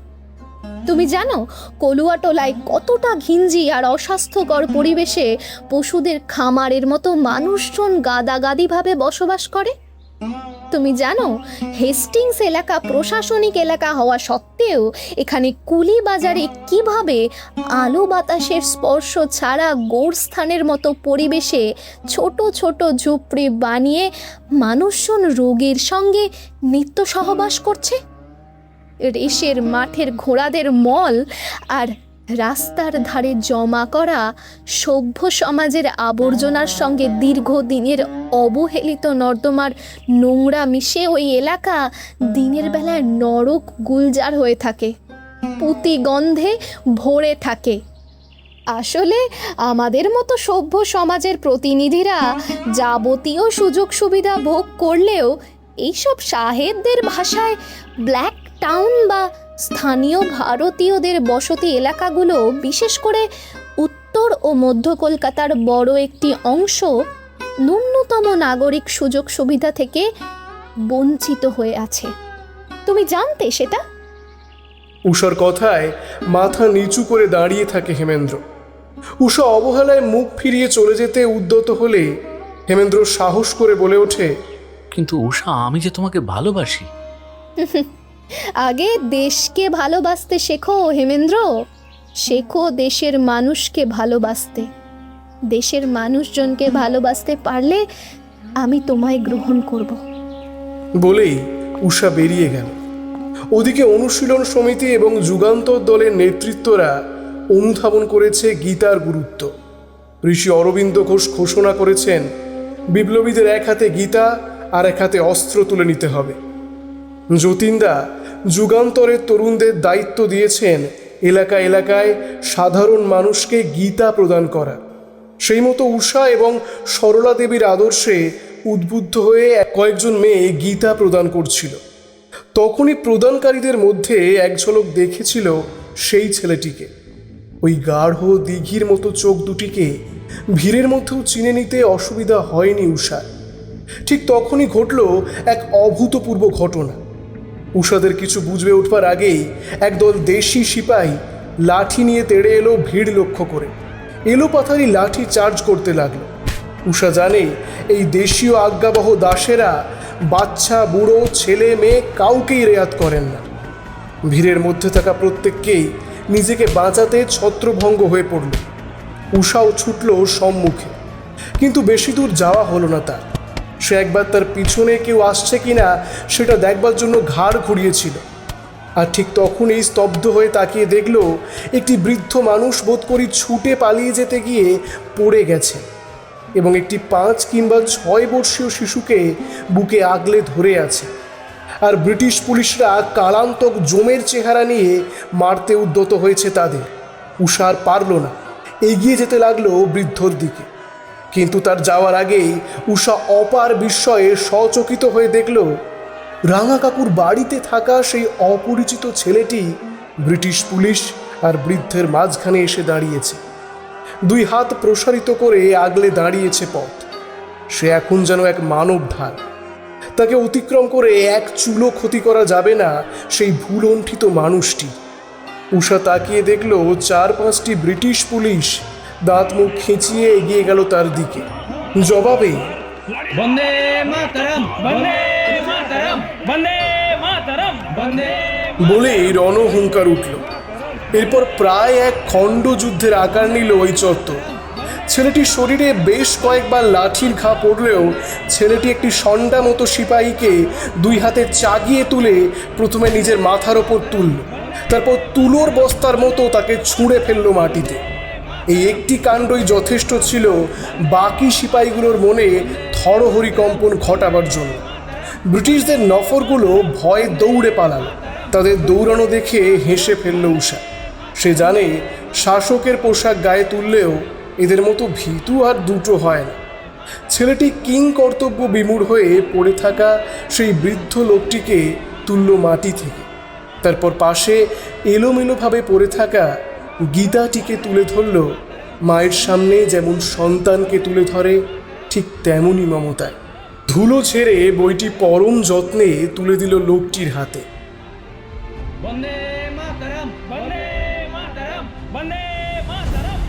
Speaker 7: তুমি জানো কলুয়াটোলায় কতটা ঘিঞ্জি আর অস্বাস্থ্যকর পরিবেশে পশুদের খামারের মতো মানুষজন গাদাগাদিভাবে বসবাস করে? তুমি জানো হেস্টিংস এলাকা প্রশাসনিক এলাকা হওয়া সত্ত্বেও এখানে কুলি বাজারে কিভাবে আলো বাতাসের স্পর্শ ছাড়া গোরস্থানের মতো পরিবেশে ছোট ছোট ঝুপড়ি বানিয়ে মানুষজন রোগের সঙ্গে নিত্য সহবাস করছে? রেশের মাঠের ঘোড়াদের মল আর রাস্তার ধারে জমা করা সভ্য সমাজের আবর্জনার সঙ্গে দীর্ঘদিনের অবহেলিত নর্দমার নোংরা মিশে ওই এলাকা দিনের বেলায় নরক গুলজার হয়ে থাকে, পুঁতি গন্ধে ভরে থাকে। আসলে আমাদের মতো সভ্য সমাজের প্রতিনিধিরা যাবতীয় সুযোগ সুবিধা ভোগ করলেও এইসব সাহেবদের ভাষায় ব্ল্যাক টাউন বা স্থানীয় ভারতীয়দের বসতি এলাকাগুলো, বিশেষ করে উত্তর ও মধ্য কলকাতার বড় একটি অংশ, ন্যূনতম নাগরিক সুযোগ সুবিধা থেকে বঞ্চিত হয়ে আছে। তুমি জানতে সেটা?
Speaker 2: উষার কথায় মাথা নিচু করে দাঁড়িয়ে থাকে হেমেন্দ্র। উষা অবহেলায় মুখ ফিরিয়ে চলে যেতে উদ্যত হলে হেমেন্দ্র সাহস করে বলে ওঠে,
Speaker 6: কিন্তু উষা, আমি যে তোমাকে ভালোবাসি।
Speaker 7: আগে দেশকে ভালোবাসতে শেখো হেমেন্দ্র, শেখো দেশের মানুষকে ভালোবাসতে। দেশের মানুষজনকে ভালোবাসতে পারলে আমি তোমায় গ্রহণ করব।
Speaker 2: বলেই উষা বেরিয়ে গেল। ওদিকে অনুশীলন সমিতি এবং যুগান্তর দলের নেতৃত্বরা অনুধাবন করেছে গীতার গুরুত্ব। ঋষি অরবিন্দ ঘোষ ঘোষণা করেছেন বিপ্লবীদের এক হাতে গীতা আর এক হাতে অস্ত্র তুলে নিতে হবে। যতীনদা যুগান্তরের তরুণদের দায়িত্ব দিয়েছেন এলাকা এলাকায় সাধারণ মানুষকে গীতা প্রদান করা। সেই মতো উষা এবং সরলা দেবীর আদর্শে উদ্বুদ্ধ হয়ে কয়েকজন মেয়ে গীতা প্রদান করছিল। তখনই প্রদানকারীদের মধ্যে এক ঝলক দেখেছিল সেই ছেলেটিকে। ওই গাঢ় দিঘির মতো চোখ দুটিকে ভিড়ের মধ্যেও চিনে নিতে অসুবিধা হয়নি উষার। ঠিক তখনই ঘটল এক অভূতপূর্ব ঘটনা। উষাদের কিছু বুঝবে উঠবার আগেই একদল দেশি সিপাহী লাঠি নিয়ে তেড়ে এলো ভিড় লক্ষ্য করে। এলো পাথারি লাঠি চার্জ করতে লাগলো। উষা জানে এই দেশীয় আজ্ঞাবহ দাসেরা বাচ্চা বুড়ো ছেলে মেয়ে কাউকেই রেয়াত করেন না। ভিড়ের মধ্যে থাকা প্রত্যেককেই নিজেকে বাঁচাতে ছত্রভঙ্গ হয়ে পড়ল। উষাও ছুটল সম্মুখে, কিন্তু বেশি দূর যাওয়া হলো না তার। সে একবার তার পিছনে কেউ আসছে কিনা সেটা দেখবার জন্য ঘাড় ঘুরিয়েছিল, আর ঠিক তখনই স্তব্ধ হয়ে তাকিয়ে দেখল একটি বৃদ্ধ মানুষ বোধ করি ছুটে পালিয়ে যেতে গিয়ে পড়ে গেছে এবং একটি 5 কিংবা 6 বর্ষীয় শিশুকে বুকে আগলে ধরে আছে। আর ব্রিটিশ পুলিশরা কালান্তক জমের চেহারা নিয়ে মারতে উদ্যত হয়েছে তাদের। উষা আর পারল না, এগিয়ে যেতে লাগলো বৃদ্ধর দিকে। কিন্তু তার যাওয়ার আগেই উষা অপার বিস্ময়ে সচকিত হয়ে দেখল রাঙা কাকুর বাড়িতে থাকা সেই অপরিচিত ছেলেটি ব্রিটিশ পুলিশ আর বৃদ্ধের মাঝখানে এসে দাঁড়িয়েছে। 2 হাত প্রসারিত করে আগলে দাঁড়িয়েছে পথ। সে এখন যেন এক মানব ঢাল। তাকে অতিক্রম করে এক চুলো ক্ষতি করা যাবে না সেই ভুলণ্ঠিত মানুষটি। উষা তাকিয়ে দেখল 4-5টি ব্রিটিশ পুলিশ দাঁত মুখ খিঁচিয়ে এগিয়ে গেল তার দিকে। জবাবে
Speaker 10: বন্দে মাতরম, বন্দে মাতরম, বন্দে মাতরম, বন্দে
Speaker 2: বলে রণহুঙ্কার উঠল। এরপর প্রায় এক খণ্ড যুদ্ধের আকার নিল ওই চত্বর। ছেলেটির শরীরে বেশ কয়েকবার লাঠির ঘা পড়লেও ছেলেটি একটি সন্ডা মতো সিপাহীকে 2 হাতে চাগিয়ে তুলে প্রথমে নিজের মাথার ওপর তুলল, তারপর তুলোর বস্তার মতো তাকে ছুঁড়ে ফেলল মাটিতে। এই একটি কাণ্ডই যথেষ্ট ছিল বাকি সিপাহীগুলোর মনে থরহরি কম্পন ঘটাবার জন্য। ব্রিটিশদের নফরগুলো ভয়ে দৌড়ে পালাল। তাদের দৌড়ানো দেখে হেসে ফেলল উষা। সে জানে শাসকের পোশাক গায়ে তুললেও এদের মতো ভীতু আর দুটো হয় না। ছেলেটি কিং কর্তব্য বিমূঢ় হয়ে পড়ে থাকা সেই বৃদ্ধ লোকটিকে তুলল মাটি থেকে। তারপর পাশে এলোমেলোভাবে পড়ে থাকা গীতাটিকে তুলে ধরল মায়ের সামনে যেমন সন্তানকে তুলে ধরে ঠিক তেমনই মমতায়। ধুলো ছেড়ে বইটি পরম যত্নে তুলে দিল লোকটির হাতে।
Speaker 10: বন্দে মাতরম, বন্দে মাতরম, বন্দে মাতরম।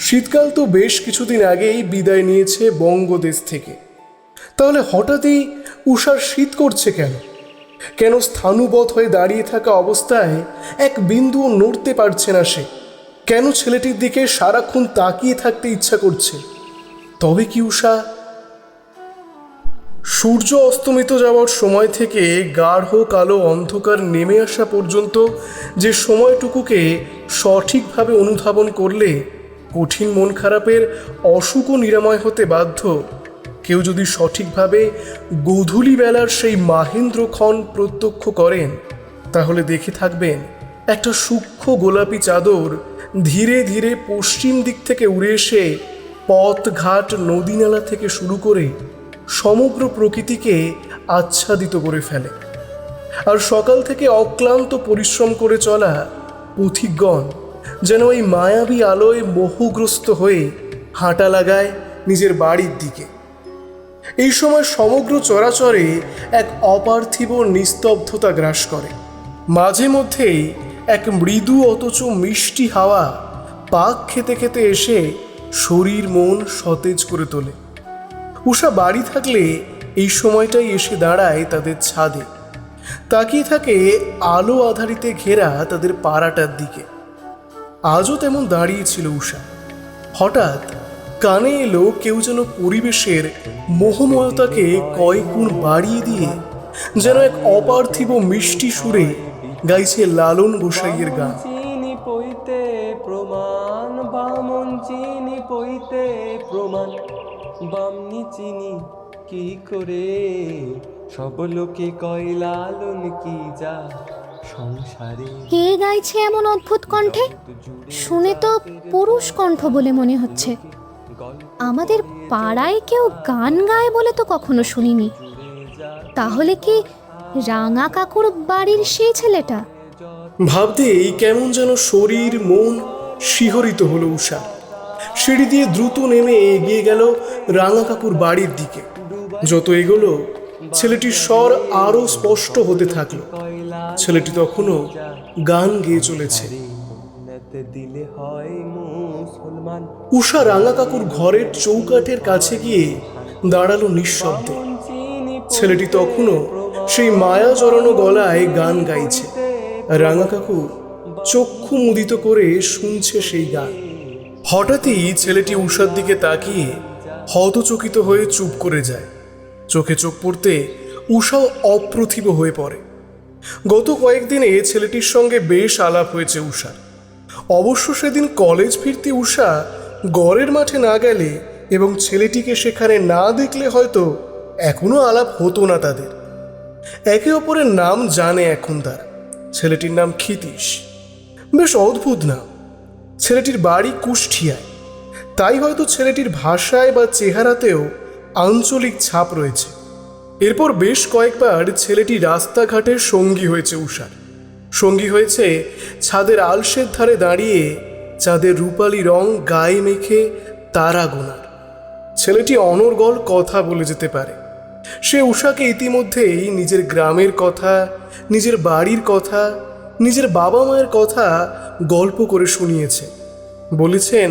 Speaker 2: শীতকাল তো বেশ কিছুদিন আগেই বিদায় নিয়েছে বঙ্গদেশ থেকে। তাহলে হঠাৎই উষার শীত করছে কেন? কেন স্থাণুবৎ হয়ে দাঁড়িয়ে থাকা অবস্থায় এক বিন্দুও নড়তে পারছে না সে? কেন ছেলেটির দিকে সারাক্ষণ তাকিয়ে থাকতে ইচ্ছা করছে? তবে কি উষা সূর্য অস্তমিত যাওয়ার সময় থেকে গাঢ় কালো অন্ধকার নেমে আসা পর্যন্ত যে সময়টুকুকে সঠিকভাবে অনুধাবন করলে কঠিন মন খারাপের অসুখও নিরাময় হতে বাধ্য, কেউ যদি সঠিকভাবে গোধূলি বেলার সেই মাহেন্দ্রক্ষণ প্রত্যক্ষ করেন, তাহলে দেখে থাকবেন একটা সূক্ষ্ম গোলাপি চাদর ধীরে ধীরে পশ্চিম দিক থেকে উড়ে এসে পথ ঘাট নদী নালা থেকে শুরু করে সমগ্র প্রকৃতিকে আচ্ছাদিত করে ফেলে। আর সকাল থেকে অক্লান্ত পরিশ্রম করে চলা পথিকগণ যেন এই মায়াবী আলোয় মোহগ্রস্ত হয়ে হাঁটা লাগায় নিজের বাড়ির দিকে। এই সময় সমগ্র চরাচরে এক অপার্থিব নিস্তব্ধতা গ্রাস করে। মাঝে মধ্যেই এক মৃদু অথচ মিষ্টি হাওয়া পাক খেতে খেতে এসে শরীর মন সতেজ করে তোলে। উষা বাড়ি থাকলে এই সময়টাই এসে দাঁড়ায় তাদের ছাদে, তাকিয়ে থাকে আলো আধারিতে ঘেরা তাদের পাড়াটার দিকে। আজও তেমন দাঁড়িয়েছিল উষা। হঠাৎ কানে এলো কেউ যেন পরিবেশের মোহময়তাকে কয়েক গুণ বাড়িয়ে দিয়ে যেন এক অপার্থিব মিষ্টি সুরে গাইছে লালন গোসাইয়ের গান।
Speaker 11: চিনি পইতে প্রমাণ বামন, চিনি পইতে প্রমাণ বামনি চিনি কি করে, সব লোকে কয় লালন কি যা সংসারে।
Speaker 7: কে গাইছে এমন অদ্ভুত কণ্ঠে? শুনে তো পুরুষ কণ্ঠ বলে মনে হচ্ছে। আমাদের পাড়ায় কেউ গান গায় বলে তো কখনো শুনিনি। তাহলে কি রাঙা কাকুর বাড়ির সেই ছেলেটা?
Speaker 2: ভাবতেই কেমন যেন শরীর মন শিহরিত হলো উষা। সিঁড়ি দিয়ে দ্রুত নেমে এগিয়ে গেল রাঙা কাকুর বাড়ির দিকে। যত এগোলো ছেলেটির স্বর আরো স্পষ্ট হতে থাকলো। ছেলেটি তখনও গান গেয়ে চলেছে।
Speaker 11: দিলে হয় মুসলমান।
Speaker 2: উষা রাঙা কাকুর ঘরের চৌকাঠের কাছে গিয়ে দাঁড়ালো নিঃশব্দে। ছেলেটি তখনও সেই মায়া জড়ানো গলায় গান গাইছে। রাঙা কাকু চক্ষু মুদিত করে শুনছে সেই গান। হঠাৎই ছেলেটি উষার দিকে তাকিয়ে হতচকিত হয়ে চুপ করে যায়। চোখে চোখ পড়তে উষাও অপ্রতিভ হয়ে পড়ে। গত কয়েকদিনে ছেলেটির সঙ্গে বেশ আলাপ হয়েছে উষার। অবশ্য সেদিন কলেজ ফিরতে উষা গড়ের মাঠে না গেলে এবং ছেলেটিকে সেখানে না দেখলে হয়তো এখনো আলাপ হতো না তাদের। একে অপরের নাম জানে এখন তারা। ছেলেটির নাম ক্ষিতীশ। বেশ অদ্ভুত নাম। ছেলেটির বাড়ি কুষ্টিয়ায়, তাই হয়তো ছেলেটির ভাষায় বা চেহারাতেও আঞ্চলিক ছাপ রয়েছে। এরপর বেশ কয়েকবার ছেলেটি রাস্তাঘাটের সঙ্গী হয়েছে উষার। সঙ্গী হয়েছে ছাদের আলসের ধারে দাঁড়িয়ে চাঁদের রূপালী রং গায়ে মেখে তারা গোনার। ছেলেটি অনর্গল কথা বলে যেতে পারে। সে উষাকে ইতিমধ্যেই নিজের গ্রামের কথা, নিজের বাড়ির কথা, নিজের বাবা মায়ের কথা গল্প করে শুনিয়েছে। বলেছেন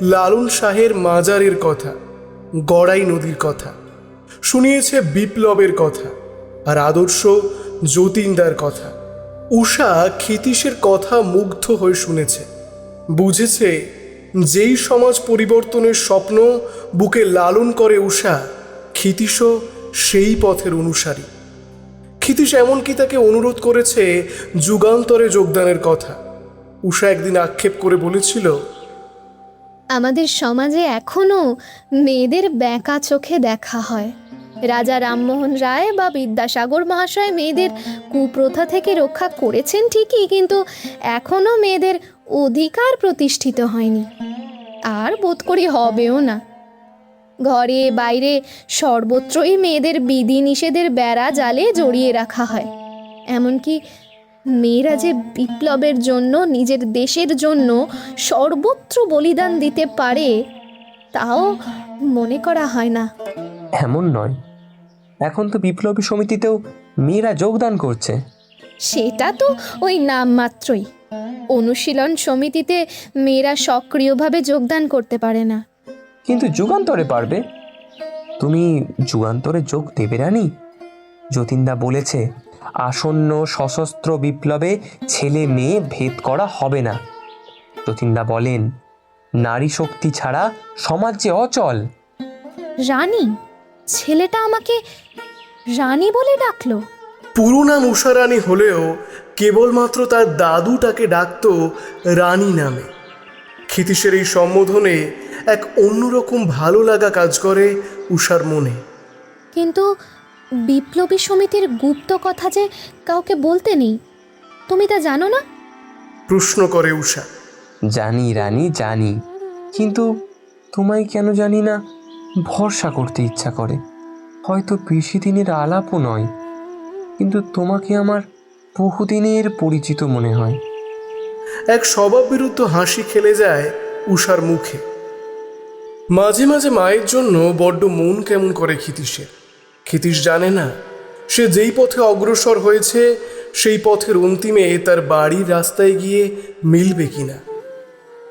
Speaker 2: লালন শাহের মাজারের কথা, গড়াই নদীর কথা, শুনিয়েছে বিপ্লবের কথা আর আদর্শ যতীনদার কথা। উষা ক্ষিতীশের কথা মুগ্ধ হয়ে শুনেছে। বুঝেছে যেই সমাজ পরিবর্তনের স্বপ্ন বুকে লালন করে উষা, ক্ষিতীশও সেই পথের অনুসারী। ক্ষিতীশ এমনকি তাকে অনুরোধ করেছে যুগান্তরে যোগদানের কথা। উষা একদিন আক্ষেপ করে বলেছিল,
Speaker 7: আমাদের সমাজে এখনো মেয়েদের ব্যাকা চোখে দেখা হয়। রাজা রামমোহন রায় বা বিদ্যাসাগর মহাশয় মেয়েদের কুপ্রথা থেকে রক্ষা করেছেন ঠিকই, কিন্তু এখনো মেয়েদের অধিকার প্রতিষ্ঠিত হয়নি, আর বোধ করি হবেও না। ঘরে বাইরে সর্বত্রই মেয়েদের বিধি নিষেধের বেড়া জালে জড়িয়ে রাখা হয়। এমনকি মেয়েরা যে বিপ্লবের জন্য, নিজের দেশের জন্য সর্বত্র বলিদান দিতে পারে তাও মনে করা হয় না।
Speaker 4: এমন নয়, এখন তো বিপ্লবী সমিতিতেও মেয়েরা যোগদান করছে।
Speaker 7: সেটা তো ওই নামমাত্রই। অনুশীলন সমিতিতে মেয়েরা সক্রিয়ভাবে যোগদান করতে পারে না।
Speaker 4: কিন্তু যুগান্তরে পারবে। তুমি যুগান্তরে যোগ দেবে রানী? যতীনদা বলেছে আসন্ন সশস্ত্র বিপ্লবে ছেলে মেয়ে ভেদ করা হবে না। যতীনদা বলেন নারী শক্তি ছাড়া সমাজ যে অচল।
Speaker 7: রানী? ছেলেটা আমাকে রানী বলে ডাকলো।
Speaker 2: পুরো নাম উষা রানী হলেও কেবলমাত্র তার দাদু তাকে ডাকত রানী নামে। ক্ষিতীশের এই সম্বোধনে এক অন্যরকম ভালো লাগা কাজ করে উষার মনে।
Speaker 7: কিন্তু বিপ্লবী সমিতির গুপ্ত কথা যে কাউকে বলতে নেই, তুমি তা জানো না?
Speaker 2: প্রশ্ন করে উষা।
Speaker 4: জানি রানী, জানি, কিন্তু তোমায় কেন জানি না ভরসা করতে ইচ্ছা করে। হয়তো বেশি দিনের আলাপও নয়, কিন্তু তোমাকে আমার বহুদিনের পরিচিত মনে হয়।
Speaker 2: এক স্বভাব বিরুদ্ধ হাসি খেলে যায় উষার মুখে। মাঝে মাঝে মায়ের জন্য বড্ড মন কেমন করে ক্ষিতীশের। ক্ষিতীশ জানে না সে যেই পথে অগ্রসর হয়েছে সেই পথের অন্তিমে তার বাড়ির রাস্তায় গিয়ে মিলবে কিনা।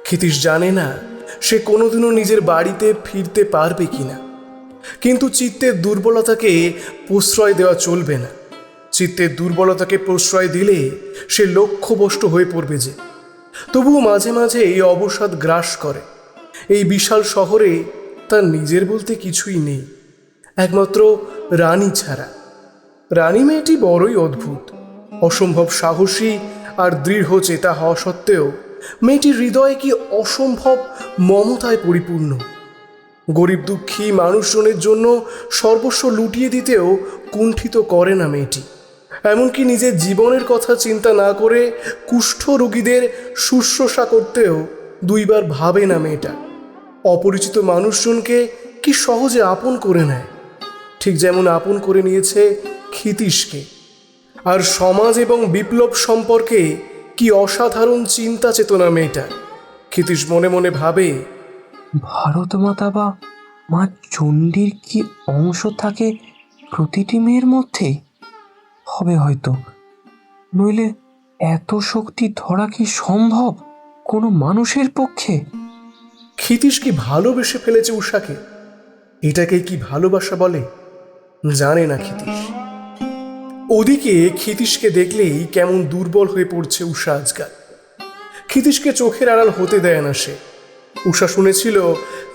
Speaker 2: ক্ষিতীশ জানে না সে কোনোদিনও নিজের বাড়িতে ফিরতে পারবে কিনা। কিন্তু চিত্তের দুর্বলতাকে প্রশ্রয় দেওয়া চলবে না। চিত্তের দুর্বলতাকে প্রশ্রয় দিলে সে লক্ষ্যভ্রষ্ট হয়ে পড়বে যে। তবুও মাঝে মাঝে এই অবসাদ গ্রাস করে। এই বিশাল শহরে তার নিজের বলতে কিছুই নেই, একমাত্র রানী ছাড়া। রানী মেয়েটি বড়ই অদ্ভুত, অসম্ভব সাহসী আর দৃঢ় চেতা হওয়া সত্ত্বেও মেয়েটির হৃদয়ে কি অসম্ভব মমতায় পরিপূর্ণ। গরিব দুঃখী মানুষজনের জন্য সর্বস্ব লুটিয়ে দিতেও কুণ্ঠিত করে না মেয়েটি। এমনকি নিজের জীবনের কথা চিন্তা না করে কুষ্ঠ রোগীদের শুশ্রূষা করতেও দুইবার ভাবে না মেয়েটা। অপরিচিত মানুষজনকে কি সহজে আপন করে নেয়, ঠিক যেমন আপন করে নিয়েছে ক্ষিতীশকে। আর সমাজ এবং বিপ্লব সম্পর্কে কি অসাধারণ চিন্তা চেতনা মেয়েটা। ক্ষিতীশ মনে মনে ভাবে,
Speaker 4: ভারত মাতা বা মা চণ্ডীর কি অংশ থাকে প্রতিটি মেয়ের মধ্যে? হবে হয়তো, নইলে এত শক্তি ধরা কি সম্ভব কোনো মানুষের পক্ষে?
Speaker 2: ক্ষিতীশ কি ভালোবেসে ফেলেছে উষাকে? এটাকে কি ভালোবাসা বলে? জানে না ক্ষিতীশ। ওদিকে ক্ষিতীশকে দেখলেই কেমন দুর্বল হয়ে পড়ছে উষা আজকাল। ক্ষিতীশকে চোখের আড়াল হতে দেয় না সে। উষা শুনেছিল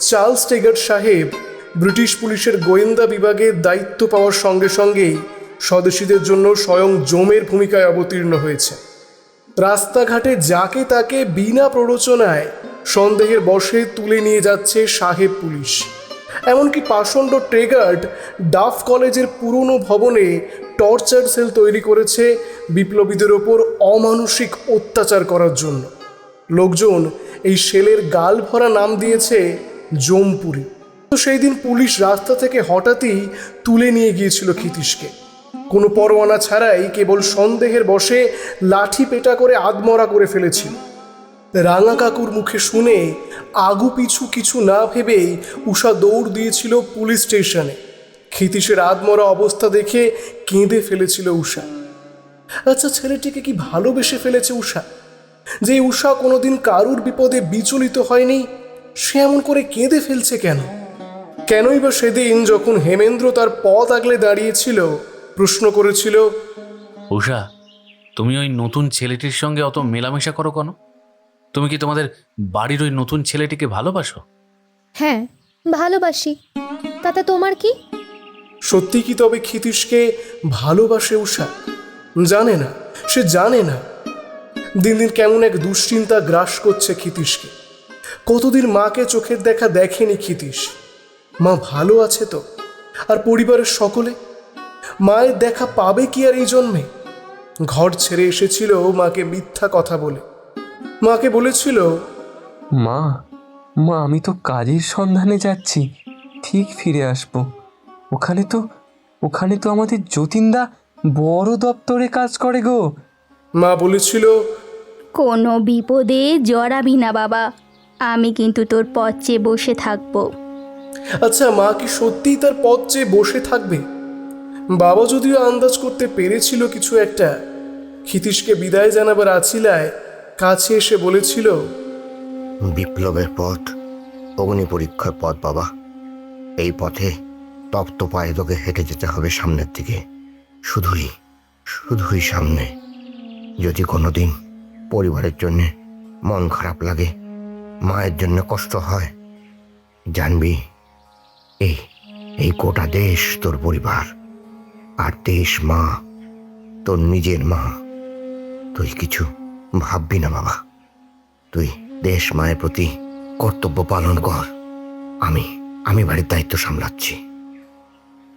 Speaker 2: চার্লস টেগার্ট সাহেব ব্রিটিশ পুলিশের গোয়েন্দা বিভাগের দায়িত্ব পাওয়ার সঙ্গে সঙ্গেই স্বদেশীদের জন্য স্বয়ং জমের ভূমিকায় অবতীর্ণ হয়েছে। রাস্তাঘাটে যাকে তাকে বিনা প্ররোচনায় সন্দেহের বশে তুলে নিয়ে যাচ্ছে সাহেব পুলিশ। এমনকি পাষণ্ড টেগার্ট ডাফ কলেজের পুরনো ভবনে টর্চার সেল তৈরি করেছে বিপ্লবীদের ওপর অমানসিক অত্যাচার করার জন্য। লোকজন এই সেলের গাল ভরা নাম দিয়েছে জমপুরি। তো সেই দিন পুলিশ রাস্তা থেকে হঠাৎই তুলে নিয়ে গিয়েছিল ক্ষিতীশকে, কোনো পরোয়ানা ছাড়াই, কেবল সন্দেহের বশে লাঠি পেটা করে আধমরা করে ফেলেছিল। রাঙা কাকুর মুখে শুনে আগু পিছু কিছু না ভেবেই উষা দৌড় দিয়েছিল পুলিশ স্টেশনে। ক্ষিতীশের আধমরা অবস্থা দেখে কেঁদে ফেলেছিল উষা। আচ্ছা, ছেলেটিকে কি ভালোবেসে ফেলেছে উষা? যে উষা কোনোদিন কারুর বিপদে বিচলিত হয়নি, সে এমন করে কেঁদে ফেলছে কেন? কেনই বা সেদিন যখন হেমেন্দ্র তার পথ আগলে দাঁড়িয়েছিল প্রশ্ন করেছিল,
Speaker 6: উষা, তুমি ওই নতুন ছেলেটির সঙ্গে অত মেলামেশা করো কেন? তুমি কি তোমাদের বাড়ির ওই নতুন ছেলেটিকে ভালোবাসো?
Speaker 7: হ্যাঁ, ভালোবাসি। তাতে তোমার কি?
Speaker 2: সত্যি কি তবে ক্ষিতীশকে ভালোবাসে উষা? জানে না, সে জানে না। দিন দিন কেমন এক দুশ্চিন্তা গ্রাস করছে ক্ষিতীশকে। কতদিন মাকে চোখের দেখা দেখেনি ক্ষিতীশ। মা ভালো আছে তো? আর পরিবারের সকলে? মায়ের দেখা পাবে কি আর এই জন্মে? ঘর ছেড়ে এসেছিল মাকে মিথ্যা কথা বলে। মাকে বলেছিল,
Speaker 4: মা মা আমি তো কাজের সন্ধানে যাচ্ছি, ঠিক ফিরে আসবো। ওখানে তো আমাদের যতীনদা বড় দপ্তরে কাজ করে গো।
Speaker 2: মা বলেছিল,
Speaker 12: কোনো বিপদে জড়াবি না বাবা, আমি কিন্তু তোর পথ চেয়ে বসে থাকবো।
Speaker 2: আচ্ছা, মা কি সত্যিই তার পথ চেয়ে বসে থাকবে? বাবা যদিও আন্দাজ করতে পেরেছিল কিছু একটা। ক্ষিতীশকে বিদায় জানাবার আছিলায় কাছে এসে বলেছিল,
Speaker 13: বিপ্লবের পথ অগ্নি পরীক্ষার পথ বাবা। এই পথে তপ্ত পায়ে তোকে হেঁটে যেতে হবে সামনের দিকে, শুধুই সামনে। যদি কোনোদিন পরিবারের জন্য মন খারাপ লাগে, মায়ের জন্য কষ্ট হয়, জানবি এই গোটা দেশ তোর পরিবার, আর দেশ মা, তোর নিজের মা। তুই কিছু ভাববি না বাবা, তুই দেশ মায়ের প্রতি কর্তব্য পালন কর। আমি বাড়ির দায়িত্ব সামলাচ্ছি।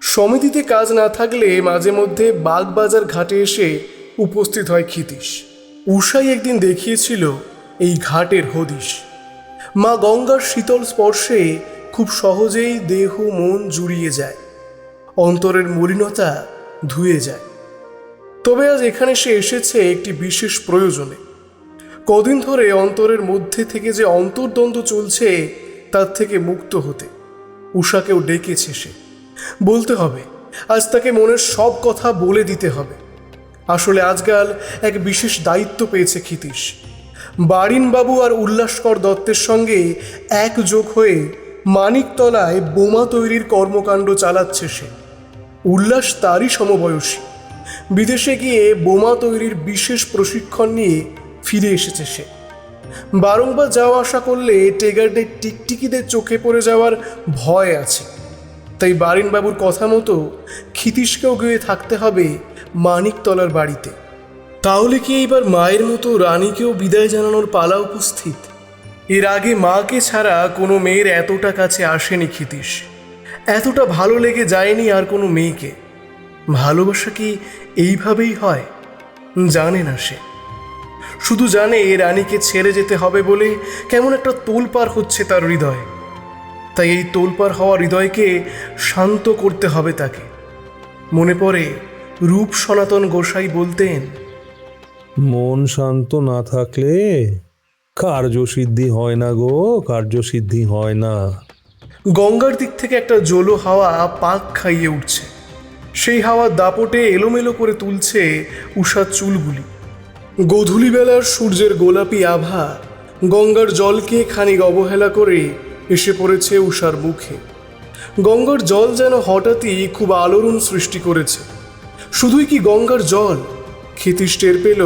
Speaker 2: সমিতিতে কাজ না থাকলে মাঝে মধ্যে বাগবাজার ঘাটে এসে উপস্থিত হয় ক্ষিতীশ। উষাই একদিন দেখিয়েছিল এই ঘাটের হদিশ। মা গঙ্গার শীতল স্পর্শে খুব সহজেই দেহ মন জুড়িয়ে যায়, অন্তরের মলিনতা ধুয়ে যায়। তবে আজ এখানে সে এসেছে একটি বিশেষ প্রয়োজনে। কদিন ধরে অন্তরের মধ্যে থেকে যে অন্তর্দ্বন্দ্ব চলছে তার থেকে মুক্ত হতে উষাকেও ডেকেছে সে। বলতে হবে, আজ তাকে মনের সব কথা বলে দিতে হবে। আসলে আজকাল এক বিশেষ দায়িত্ব পেয়েছে ক্ষিতীশ। বারিনবাবু আর উল্লাসকর দত্তের সঙ্গে একযোগ হয়ে মানিকতলায় বোমা তৈরির কর্মকাণ্ড চালাচ্ছে সে। উল্লাস তারই সমবয়সী। বিদেশে গিয়ে বোমা তৈরির বিশেষ প্রশিক্ষণ নিয়ে ফিরে এসেছে সে। বারংবার যাওয়া আসা করলে টেগার্ডের টিকটিকিদের চোখে পড়ে যাওয়ার ভয় আছে। তাই বারিনবাবুর কথা মতো ক্ষিতীশকেও গিয়ে থাকতে হবে মানিকতলার বাড়িতে। তাহলে কি এইবার মায়ের মতো রানীকেও বিদায় জানানোর পালা উপস্থিত? এর আগে মাকে ছাড়া কোনো মেয়ের এতটা কাছে আসেনি ক্ষিতীশ, এতটা ভালো লেগে যায়নি আর কোনো মেয়েকে। ভালোবাসা কি এইভাবেই হয়? জানে না সে, শুধু জানে রানীকে ছেড়ে যেতে হবে বলে কেমন একটা তোলপাড় হচ্ছে তার হৃদয়ে। তাই এই তোলপাড় হওয়া হৃদয়কে শান্ত করতে হবে তাকে। মনে পড়ে রূপ সনাতন গোসাই বলতেন,
Speaker 5: মন শান্ত না থাকলে কার্যসিদ্ধি হয় না গো, কার্যসিদ্ধি হয় না।
Speaker 2: গঙ্গার দিক থেকে একটা জলো হাওয়া পাক খাইয়ে উঠছে। সেই হাওয়ার দাপটে এলোমেলো করে তুলছে উষার চুলগুলি। গোধূলিবেলার সূর্যের গোলাপি আভা গঙ্গার জলকে খানিক অবহেলা করে এসে পড়েছে উষার মুখে। গঙ্গার জল যেন হঠাৎই খুব আলোড়ন সৃষ্টি করেছে। শুধুই কি গঙ্গার জল, ক্ষিতীশ টের পেল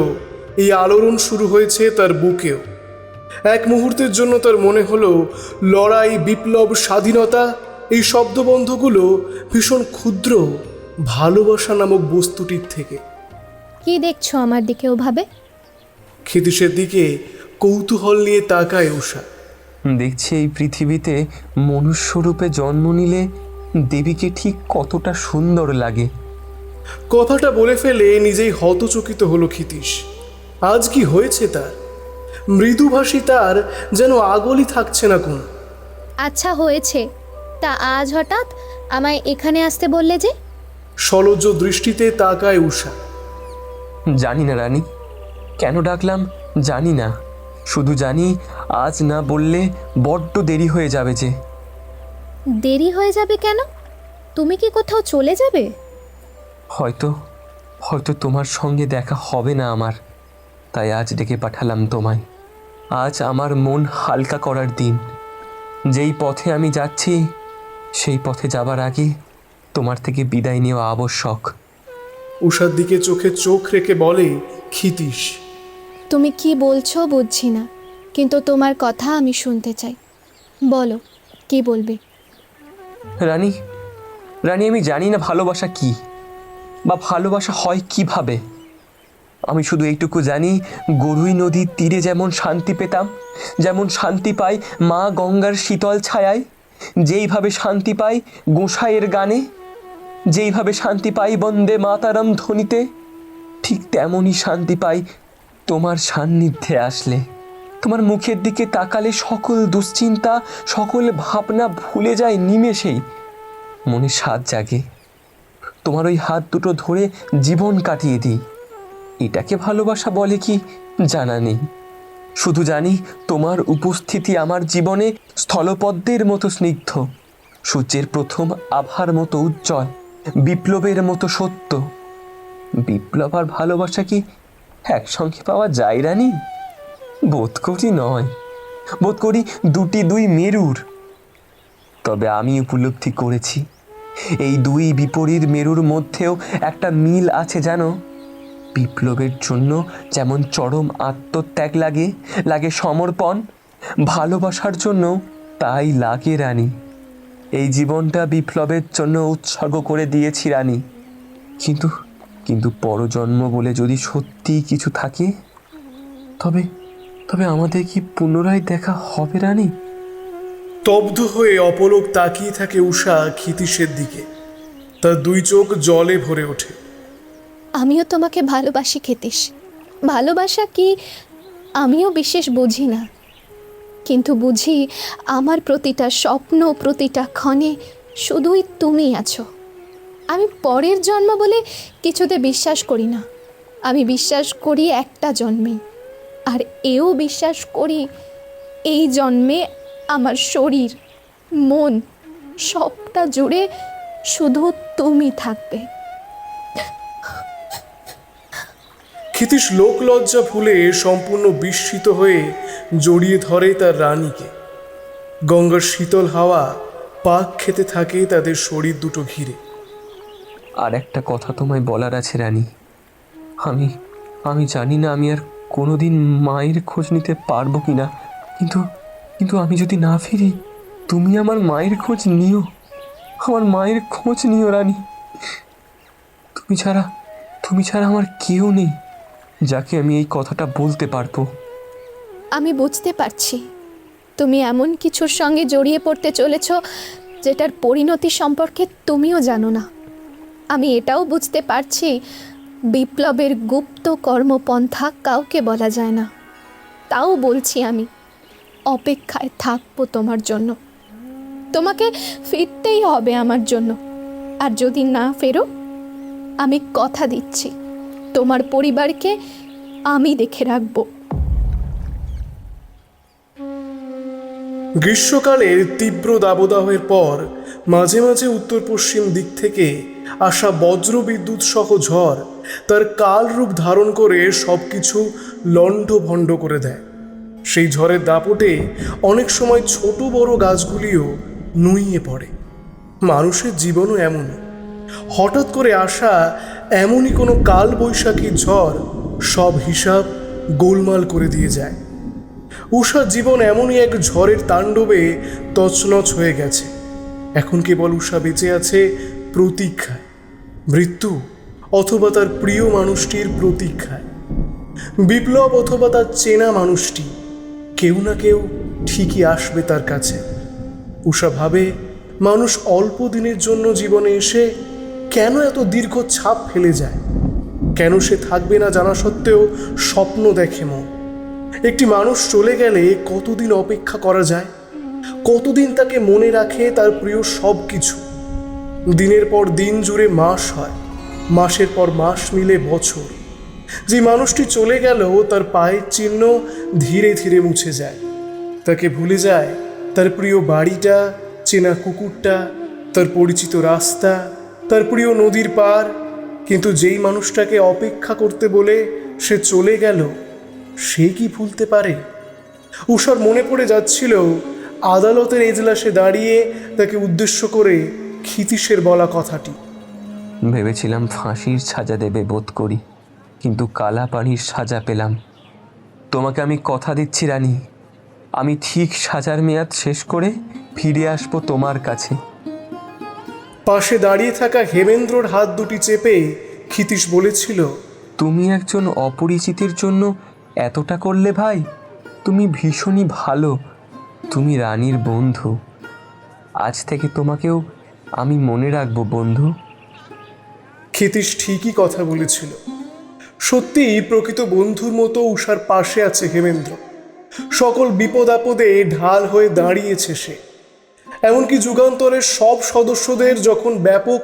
Speaker 2: এই আলোড়ন শুরু হয়েছে তার বুকেও। এক মুহূর্তের জন্য তার মনে হলো লড়াই, বিপ্লব, স্বাধীনতা এই শব্দবন্ধগুলো ভীষণ ক্ষুদ্র ভালোবাসা নামক বস্তুটির থেকে।
Speaker 7: কি দেখছো আমার দিকে ওভাবে?
Speaker 2: ক্ষিতীশের দিকে কৌতূহল নিয়ে তাকায় উষা।
Speaker 4: দেখছি এই পৃথিবীতে মনুষ্যরূপে জন্ম নিলে দেবীকে ঠিক কতটা সুন্দর লাগে।
Speaker 2: কথাটা বলে ফেলে নিজেই হতচকিত হলো ক্ষিতীশ। আজ কি হয়েছে তার? মৃদুভাষী তার যেন আগলই থাকছে না কোনো।
Speaker 7: আচ্ছা হয়েছে, তা আজ হঠাৎ আমায় এখানে আসতে বললে যে?
Speaker 2: সলজ্জ দৃষ্টিতে তাকায় উষা।
Speaker 4: জানি না রানী, কেন ডাকলাম জানি না, শুধু জানি আজ না বললে বড্ড দেরি হয়ে যাবে যে।
Speaker 7: দেরি হয়ে যাবে কেন? তুমি কি কোথাও চলে যাবে?
Speaker 4: হয়তো হয়তো তোমার সঙ্গে দেখা হবে না আমার, তাই আজ ডেকে পাঠালাম তোমায়। আজ আমার মন হালকা করার দিন। যেই পথে আমি যাচ্ছি সেই পথে যাবার আগে তোমার থেকে বিদায় নেওয়া আবশ্যক।
Speaker 2: উষার দিকে চোখে চোখ রেখে বলে ক্ষিতীশ।
Speaker 7: তুমি কি বলছো বুঝছি না, কিন্তু তোমার কথা আমি শুনতে চাই। বলো, কি বলবে?
Speaker 4: রানী, রানী আমি জানি না ভালোবাসা কি, বা ভালোবাসা হয় কিভাবে। আমি শুধু এইটুকু জানি, গরুই নদীর তীরে যেমন শান্তি পেতাম, যেমন শান্তি পাই মা গঙ্গার শীতল ছায়ায়, যেইভাবে শান্তি পাই গোসাইয়ের গানে, যেইভাবে শান্তি পাই বন্দে মাতারাম ধ্বনিতে, ঠিক তেমনই শান্তি পাই তোমার সান্নিধ্যে আসলে। তোমার মুখের দিকে তাকালে সকল দুশ্চিন্তা, সকল ভাবনা ভুলে যায় নিমেষেই। মনে স্বাদ জাগে, তোমার ওই হাত দুটো ধরে জীবন কাটিয়ে দিই। এটাকে ভালোবাসা বলে কি জানা নেই, শুধু জানি তোমার উপস্থিতি আমার জীবনে স্থলপদ্মের মতো স্নিগ্ধ, সূর্যের প্রথম আভার মতো উজ্জ্বল, বিপ্লবের মতো সত্য। বিপ্লব আর ভালোবাসা কি একসঙ্গে পাওয়া যায় রানী? বোধ করি নয়, বোধ করি দুটি দুই মেরুর। তবে আমি উপলব্ধি করেছি এই দুই বিপরীত মেরুর মধ্যেও একটা মিল আছে জানো। বিপ্লবের জন্য যেমন চরম আত্মত্যাগ লাগে, লাগে সমর্পণ, ভালোবাসার জন্য তাই লাগে রানী। এই জীবনটা বিপ্লবের জন্য উৎসর্গ করে দিয়েছি রানী। কিন্তু কিন্তু পরজন্ম বলে যদি সত্যিই কিছু থাকে, তবে তবে আমাদের কি পুনরায় দেখা হবে রানী?
Speaker 2: স্তব্ধ হয়ে অপলক তাকিয়ে থাকে উষা ক্ষিতীশের দিকে। তার দুই চোখ জলে ভরে ওঠে।
Speaker 7: আমিও তোমাকে ভালোবাসি ক্ষিতীশ। ভালোবাসা কি আমিও বিশেষ বুঝি না, কিন্তু বুঝি আমার প্রতিটা স্বপ্ন, প্রতিটা ক্ষণে শুধুই তুমি আছো। আমি পরের জন্ম বলে কিছুতে বিশ্বাস করি না। আমি বিশ্বাস করি একটা জন্মে, আর এও বিশ্বাস করি এই জন্মে আমার শরীর, মন সবটা জুড়ে শুধু তুমি থাকবে।
Speaker 2: ক্ষিতীশ লোকলজ্জা ভুলে সম্পূর্ণ বিস্মিত হয়ে জড়িয়ে ধরে তার রানীকে। গঙ্গার শীতল হাওয়া পাক খেতে থাকে তাদের শরীর দুটো ঘিরে।
Speaker 4: আর একটা কথা তোমায় বলার আছে রানী। আমি আমি জানি না আমি আর কোনোদিন মায়ের খোঁজ নিতে পারবো কিনা, কিন্তু কিন্তু আমি যদি না ফিরি, তুমি আমার মায়ের খোঁজ নিও, আমার মায়ের খোঁজ নিও রানী। তুমি ছাড়া আমার কেউ নেই যাকে আমি এই কথাটা বলতে পারবো।
Speaker 7: আমি বুঝতে পারছি তুমি এমন কিছুর সঙ্গে জড়িয়ে পড়তে চলেছ যেটার পরিণতি সম্পর্কে তুমিও জানো না। আমি এটাও বুঝতে পারছি বিপ্লবের গুপ্ত কর্মপন্থা কাউকে বলা যায় না। তাও বলছি আমি অপেক্ষায় থাকবো তোমার জন্য। তোমাকে ফিরতেই হবে আমার জন্য, আর যদি না ফেরো আমি কথা দিচ্ছি তোমার পরিবারকে আমি দেখে রাখবো।
Speaker 2: গ্রীষ্মকালের তীব্র দাবদাহের পর মাঝে মাঝে উত্তর পশ্চিম দিক থেকে আসা বজ্র বিদ্যুৎ সহ ঝড় তার কাল রূপ ধারণ করে সবকিছু লণ্ডভণ্ড করে দেয়। সেই ঝড়ের দাপটে অনেক সময় ছোট বড় গাছগুলিও নুইয়ে পড়ে। মানুষের জীবনও এমনই, হঠাৎ করে আসা এমনই কোনো কাল বৈশাখী ঝড় সব হিসাব গোলমাল করে দিয়ে যায়। উষার জীবন এমনই এক ঝড়ের তাণ্ডবে তছনছ হয়ে গেছে। এখন কেবল উষা বেঁচে আছে প্রতীক্ষায়, মৃত্যু অথবা তার প্রিয় মানুষটির প্রতীক্ষায়। বিপ্লব অথবা তার চেনা মানুষটি, কেউ না কেউ ঠিকই আসবে তার কাছে। উষা ভাবে, মানুষ অল্প দিনের জন্য জীবনে এসে কেন এত দীর্ঘ ছাপ ফেলে যায়? কেন সে থাকবে না জানা সত্ত্বেও স্বপ্ন দেখে মন? একটি মানুষ চলে গেলে কতদিন অপেক্ষা করা যায়? কতদিন তাকে মনে রাখে তার প্রিয় সব কিছু? দিনের পর দিন জুড়ে মাস হয়, মাসের পর মাস মিলে বছর। যে মানুষটি চলে গেল তার পায়ের চিহ্ন ধীরে ধীরে মুছে যায়। তাকে ভুলে যায় তার প্রিয় বাড়িটা, চেনা কুকুরটা, তার পরিচিত রাস্তা, তার প্রিয় নদীর পার। কিন্তু যেই মানুষটাকে অপেক্ষা করতে বলে সে চলে গেল, সে কি ভুলতে পারে? উষার মনে পড়ে যাচ্ছিল আদালতের এজলাসে দাঁড়িয়ে তাকে উদ্দেশ্য করে ক্ষিতীশের বলা কথাটি।
Speaker 4: ভেবেছিলাম ফাঁসির সাজা দেবে বোধ করি, কিন্তু কালা পানির সাজা পেলাম। তোমাকে আমি কথা দিচ্ছি রানী, আমি ঠিক সাজার মেয়াদ শেষ করে ফিরে আসবো তোমার কাছে।
Speaker 2: পাশে দাঁড়িয়ে থাকা হেমেন্দ্রর হাত দুটি চেপে ক্ষিতীশ বলেছিল,
Speaker 4: তুমি একজন অপরিচিতের জন্য এতটা করলে ভাই? তুমি ভীষণই ভালো, তুমি রানীর বন্ধু। আজ থেকে তোমাকেও আমি মনে রাখবো বন্ধু।
Speaker 2: ক্ষিতীশ ঠিকই কথা বলেছিল। সত্যিই প্রকৃত বন্ধুর মতো উষার পাশে আছে হেমেন্দ্র। সকল বিপদ আপদে ঢাল হয়ে দাঁড়িয়েছে সে। এমনকি যুগান্তরের সব সদস্যদের যখন ব্যাপক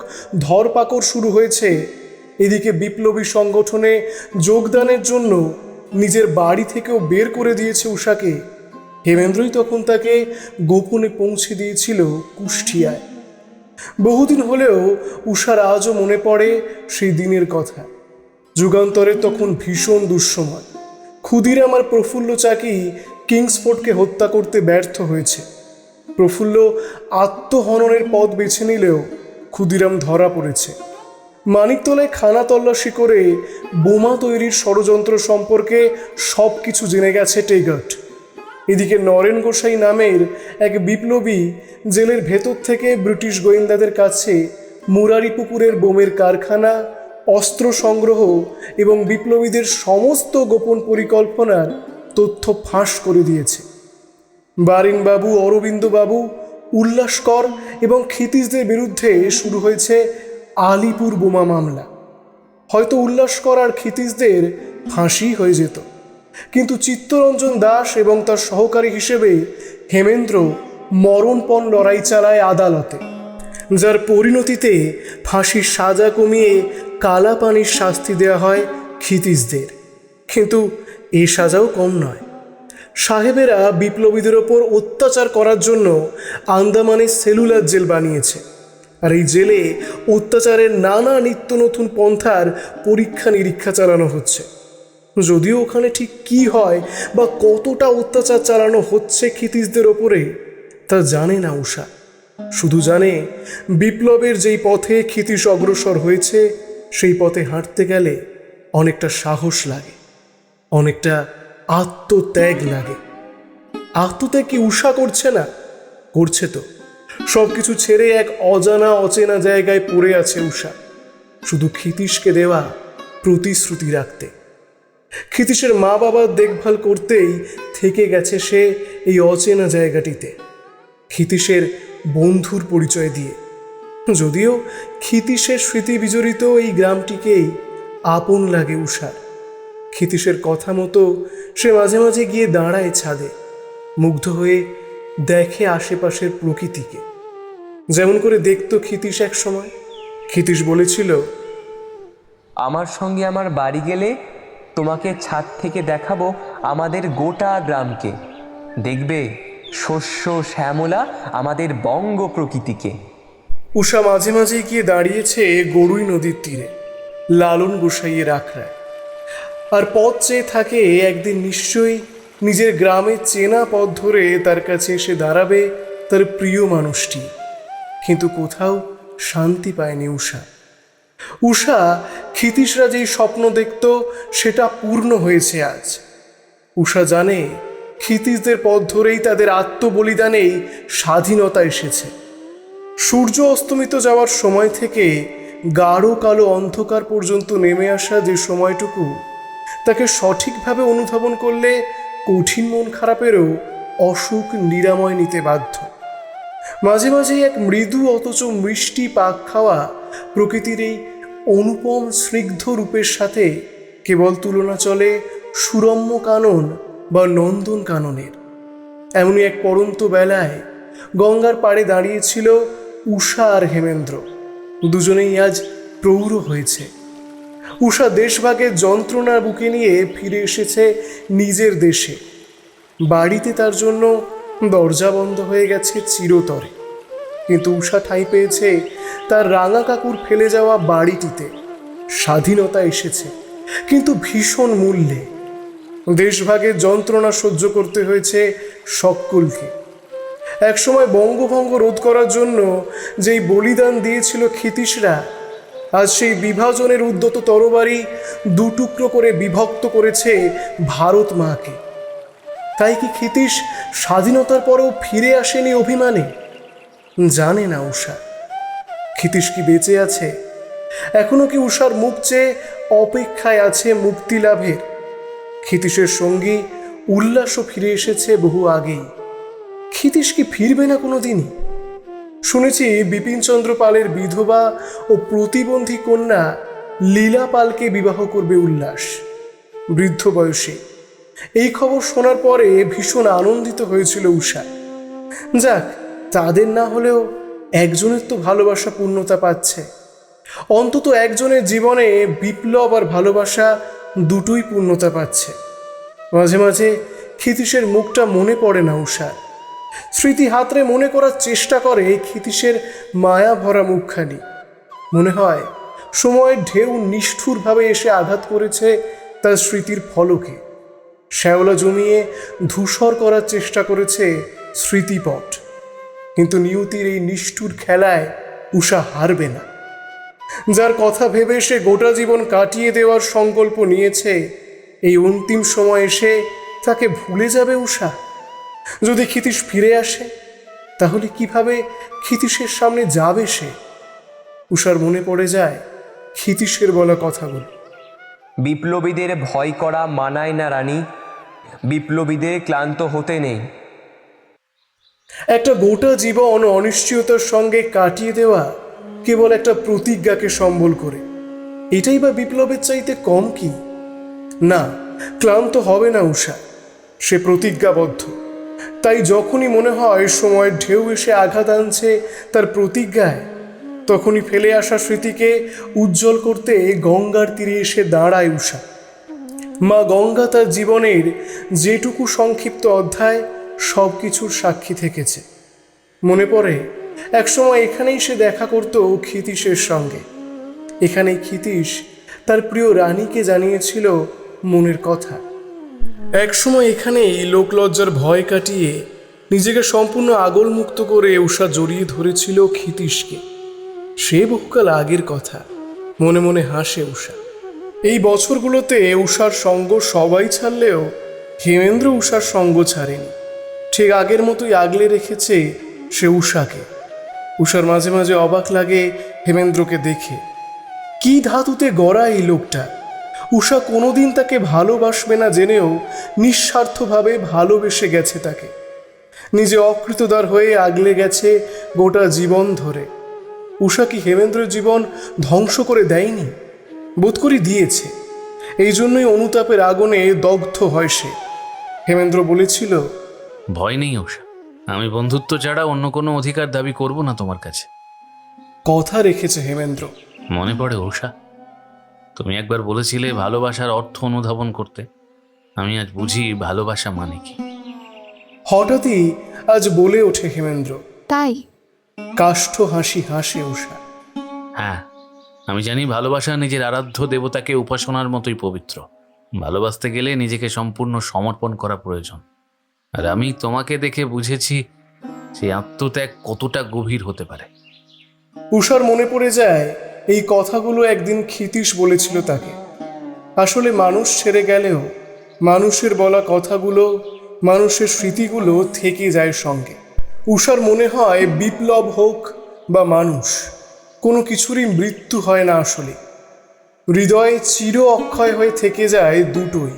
Speaker 2: ধরপাকড় শুরু হয়েছে, এদিকে বিপ্লবী সংগঠনে যোগদানের জন্য নিজের বাড়ি থেকেও বের করে দিয়েছে উষাকে, হেমেন্দ্রই তখন তাকে গোপনে পৌঁছে দিয়েছিল কুষ্টিয়ায়। বহুদিন হলেও উষার আজও মনে পড়ে সেই দিনের কথা। যুগান্তরের তখন ভীষণ দুঃসময়। ক্ষুদিরাম আর প্রফুল্ল চাকি কিংসফোর্ডকে হত্যা করতে ব্যর্থ হয়েছে। প্রফুল্ল আত্মহননের পথ বেছে নিলেও ক্ষুদিরাম ধরা পড়েছে। মানিকতলায় খানা তল্লাশি করে বোমা তৈরির ষড়যন্ত্র সম্পর্কে সব কিছু জেনে গেছে টেগট। এদিকে নরেন গোসাই নামের এক বিপ্লবী জেলের ভেতর থেকে ব্রিটিশ গোয়েন্দাদের কাছে মুরারিপুকুরের বোমের কারখানা, অস্ত্র সংগ্রহ এবং বিপ্লবীদের সমস্ত গোপন পরিকল্পনার তথ্য ফাঁস করে দিয়েছে। বারিনবাবু, অরবিন্দবাবু, উল্লাসকর এবং ক্ষিতীশদের বিরুদ্ধে শুরু হয়েছে আলিপুর বোমা মামলা। হয়তো উল্লাসকর আর ক্ষিতীশদের ফাঁসি হয়ে যেত, কিন্তু চিত্তরঞ্জন দাস এবং তার সহকারী হিসেবে হেমেন্দ্র মরণপণ লড়াই চালায় আদালতে, যার পরিণতিতে ফাঁসির সাজা কমিয়ে কালা পানির শাস্তি দেওয়া হয় ক্ষিতীশদের। কিন্তু এই সাজাও কম নয়। সাহেবেরা বিপ্লবীদের ওপর অত্যাচার করার জন্য আন্দামানে সেলুলার জেল বানিয়েছে, আর এই জেলে অত্যাচারের নানা নিত্য নতুন পন্থার পরীক্ষা নিরীক্ষা চালানো হচ্ছে। যদিও ওখানে ঠিক কী হয় বা কতটা অত্যাচার চালানো হচ্ছে ক্ষিতীশদের ওপরে তা জানে না উষা। শুধু জানে বিপ্লবের যেই পথে ক্ষিতীশ অগ্রসর হয়েছে সেই পথে হাঁটতে গেলে অনেকটা সাহস লাগে, অনেকটা আত্মত্যাগ লাগে। আত্মত্যাগ কি উষা করছে না? করছে তো। সব কিছু ছেড়ে এক অজানা অচেনা জায়গায় পড়ে আছে উষা, শুধু ক্ষিতীশকে দেওয়া প্রতিশ্রুতি রাখতে। ক্ষিতীশের মা বাবার দেখভাল করতেই থেকে গেছে সে এই অচেনা জায়গাটিতে, ক্ষিতীশের বন্ধুর পরিচয় দিয়ে। যদিও ক্ষিতীশের স্মৃতি বিজড়িত এই গ্রামটিকেই আপন লাগে উষার। ক্ষিতীশের কথা মতো সে মাঝে মাঝে গিয়ে দাঁড়ায় ছাদে, মুগ্ধ হয়ে দেখে আশেপাশের প্রকৃতিকে, যেমন করে দেখত ক্ষিতীশ এক সময়। ক্ষিতীশ বলেছিল,
Speaker 4: আমার সঙ্গে আমার বাড়ি গেলে তোমাকে ছাদ থেকে দেখাবো আমাদের গোটা গ্রামকে। দেখবে শস্য শ্যামলা আমাদের বঙ্গ প্রকৃতিকে।
Speaker 2: উষা মাঝে মাঝে গিয়ে দাঁড়িয়েছে গড়ুই নদীর তীরে, লালন গোসাইয়ের আখড়ায়। আর পথ চেয়ে থাকে একদিন নিশ্চয়ই নিজের গ্রামের চেনা পথ ধরে তার কাছে এসে দাঁড়াবে তার প্রিয় মানুষটি। কিন্তু কোথাও শান্তি পায়নি উষা। উষা ক্ষিতীশরা যেই স্বপ্ন দেখত সেটা পূর্ণ হয়েছে আজ। উষা জানে ক্ষিতীশদের পথ ধরেই তাদের আত্মবলিদানেই স্বাধীনতা এসেছে। সূর্য অস্তমিত যাওয়ার সময় থেকে গাঢ় কালো অন্ধকার পর্যন্ত নেমে আসা যে সময়টুকু, তাকে সঠিকভাবে অনুধাবন করলে কঠিন মন খারাপেরও অসুখ নিরাময় নিতে বাধ্য। মাঝে মাঝে এক মৃদু অথচ মিষ্টি পাক খাওয়া প্রকৃতির এই অনুপম স্নিগ্ধ রূপের সাথে কেবল তুলনা চলে সুরম্য কানন বা নন্দন কাননের। এমনই এক পড়ন্ত বেলায় গঙ্গার পাড়ে দাঁড়িয়েছিল উষা আর হেমেন্দ্র। দুজনেই আজ প্রৌঢ় হয়েছে। উষা দেশভাগের যন্ত্রণার বুকে নিয়ে ফিরে এসেছে নিজের দেশে। বাড়িতে তার জন্য দরজা বন্ধ হয়ে গেছে চিরতরে, কিন্তু উষা ঠাঁই পেয়েছে তার রাঙা কাকুর ফেলে যাওয়া বাড়িটিতে। স্বাধীনতা এসেছে, কিন্তু ভীষণ মূল্যে। দেশভাগের যন্ত্রণা সহ্য করতে হয়েছে সকলকে। একসময় বঙ্গভঙ্গ রোধ করার জন্য যেই বলিদান দিয়েছিল ক্ষিতীশরা, আজ সেই বিভাজনের উদ্যত তরবারি দুটুকরো করে বিভক্ত করেছে ভারত মাকে। তাই কি ক্ষিতীশ স্বাধীনতার পরেও ফিরে আসেনি অভিমানে? জানে না উষা। ক্ষিতীশ কি বেঁচে আছে? এখনো কি উষার মুখ চেয়ে অপেক্ষায় আছে মুক্তি লাভের? ক্ষিতীশের সঙ্গী উল্লাসও ফিরে এসেছে বহু আগেই। ক্ষিতীশ কি ফিরবে না কোনো দিনই? শুনেছি বিপিনচন্দ্র পালের বিধবা ও প্রতিবন্ধী কন্যা লীলা পালকে বিবাহ করবে উল্লাস, বৃদ্ধ বয়সে। এই খবর শোনার পরে ভীষণ আনন্দিত হয়েছিল উষা। যাক, তাদের না হলেও একজনের তো ভালোবাসা পূর্ণতা পাচ্ছে। অন্তত একজনের জীবনে বিপ্লব আর ভালোবাসা দুটোই পূর্ণতা পাচ্ছে। মাঝে মাঝে ক্ষিতীশের মুখটা মনে পড়ে না উষার। স্মৃতি হাতড়ে মনে করার চেষ্টা করে ক্ষিতীশের মায়া ভরা মুখখানি। মনে হয় সময়ের ঢেউ নিষ্ঠুরভাবে এসে আঘাত করেছে তার স্মৃতির ফলকে। শ্যাওলা জমিয়ে ধূসর করার চেষ্টা করেছে স্মৃতিপট। কিন্তু নিয়তির এই নিষ্ঠুর খেলায় উষা হারবে না। যার কথা ভেবে সে গোটা জীবন কাটিয়ে দেওয়ার সংকল্প নিয়েছে, এই অন্তিম সময় এসে তাকে ভুলে যাবে উষা? যদি ক্ষিতীশ ফিরে আসে, তাহলে কিভাবে ক্ষিতীশের সামনে যাবে সে? উষার মনে পড়ে যায় ক্ষিতীশের বলা কথাগুলো।
Speaker 4: বিপ্লবীদের ভয় করা মানায় না রানী, বিপ্লবীদের ক্লান্ত হতে নেই।
Speaker 2: একটা গোটা জীবন অনিশ্চয়তার সঙ্গে কাটিয়ে দেওয়া কেবল একটা প্রতিজ্ঞাকে সম্বল করে, এটাই বা বিপ্লবের চাইতে কম কি? না, ক্লান্ত হবে না উষা। সে প্রতিজ্ঞাবদ্ধ। তাই যখনই মনে হয় সময়ের ঢেউ এসে আঘাত আনছে তার প্রতিজ্ঞায়, তখনই ফেলে আসা স্মৃতিকে উজ্জ্বল করতে গঙ্গার তীরে এসে দাঁড়ায় উষা। মা গঙ্গা তার জীবনের যেটুকু সংক্ষিপ্ত অধ্যায় সব কিছুর সাক্ষী থেকেছে। মনে পড়ে একসময় এখানেই সে দেখা করত ক্ষিতীশের সঙ্গে। এখানেই ক্ষিতীশ তার প্রিয় রানীকে জানিয়েছিল মনের কথা। একসময় এখানেই লোকলজ্জার ভয় কাটিয়ে নিজেকে সম্পূর্ণ আগলমুক্ত করে উষা জড়িয়ে ধরেছিল ক্ষিতীশকে। সে বহুকাল আগের কথা। মনে মনে হাসে উষা। এই বছরগুলোতে উষার সঙ্গ সবাই ছাড়লেও হেমেন্দ্র উষার সঙ্গ ছাড়েনি। ঠিক আগের মতোই আগলে রেখেছে সে উষাকে। উষার মাঝে মাঝে অবাক লাগে হেমেন্দ্রকে দেখে। কি ধাতুতে গড়া এই লোকটা! উষা কোনোদিন তাকে ভালোবাসবে না জেনেও নিঃস্বার্থভাবে ভালোবেসে গেছে তাকে। নিজে অকৃতদার হয়ে আগলে গেছে গোটা জীবন ধরে। উষা কি হেমেন্দ্রের জীবন ধ্বংস করে দেয়নি? বোধ করি দিয়েছে। এই জন্যই অনুতাপের আগুনে দগ্ধ হয় সে। হেমেন্দ্র বলেছিল,
Speaker 6: ভয় নেই উষা, আমি বন্ধুত্ব ছাড়া অন্য কোনো অধিকার দাবি করব না তোমার কাছে।
Speaker 2: কথা রেখেছে হেমেন্দ্র।
Speaker 6: মনে পড়ে উষা, তুমি একবার বলেছিলে ভালোবাসার অর্থ অনুধাবন করতে। আমি আজ বুঝি ভালোবাসা মানে কি।
Speaker 2: হঠাৎই আজ বলে ওঠে হেমেন্দ্র।
Speaker 7: তাই
Speaker 2: কাষ্ঠ হাসি হাসে উষা।
Speaker 6: হ্যাঁ, আমি জানি ভালোবাসা নিজের আরাধ্য দেবতাকে উপাসনার মতোই পবিত্র। ভালোবাসতে গেলে নিজেকে সম্পূর্ণ সমর্পণ করা প্রয়োজন। আর আমি তোমাকে দেখে বুঝেছি সেই আত্মত্যাগ কতটা গভীর হতে পারে।
Speaker 2: উষার মনে পড়ে যায় এই কথাগুলো একদিন ক্ষিতীশ বলেছিল তাকে। আসলে মানুষ ছেড়ে গেলেও মানুষের বলা কথাগুলো, মানুষের স্মৃতিগুলো থেকে যায় সঙ্গে। উষার মনে হয় বিপ্লব হোক বা মানুষ, কোনো কিছুরই মৃত্যু হয় না আসলে। হৃদয়ে চির অক্ষয় হয়ে থেকে যায় দুটোই।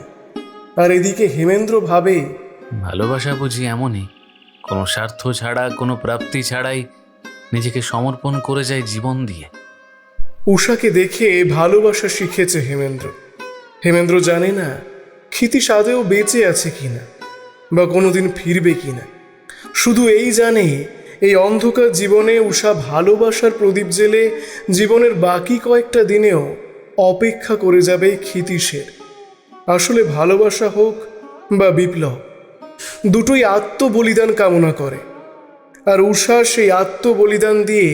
Speaker 2: আর এদিকে হেমেন্দ্র ভাবে,
Speaker 6: ভালোবাসা বুঝি এমনই, কোনো স্বার্থ ছাড়া, কোনো প্রাপ্তি ছাড়াই নিজেকে সমর্পণ করে যায় জীবন দিয়ে।
Speaker 2: উষাকে দেখে ভালোবাসা শিখেছে হেমেন্দ্র। হেমেন্দ্র জানে না ক্ষিতীশ আদেও বেঁচে আছে কিনা বা কোনোদিন ফিরবে কিনা। শুধু এই জানে এই অন্ধকার জীবনে উষা ভালোবাসার প্রদীপ জেলে জীবনের বাকি কয়েকটা দিনেও অপেক্ষা করে যাবে ক্ষিতীশের। আসলে ভালোবাসা হোক বা বিপ্লব, দুটোই আত্মবলিদান কামনা করে। আর উষা সেই আত্মবলিদান দিয়ে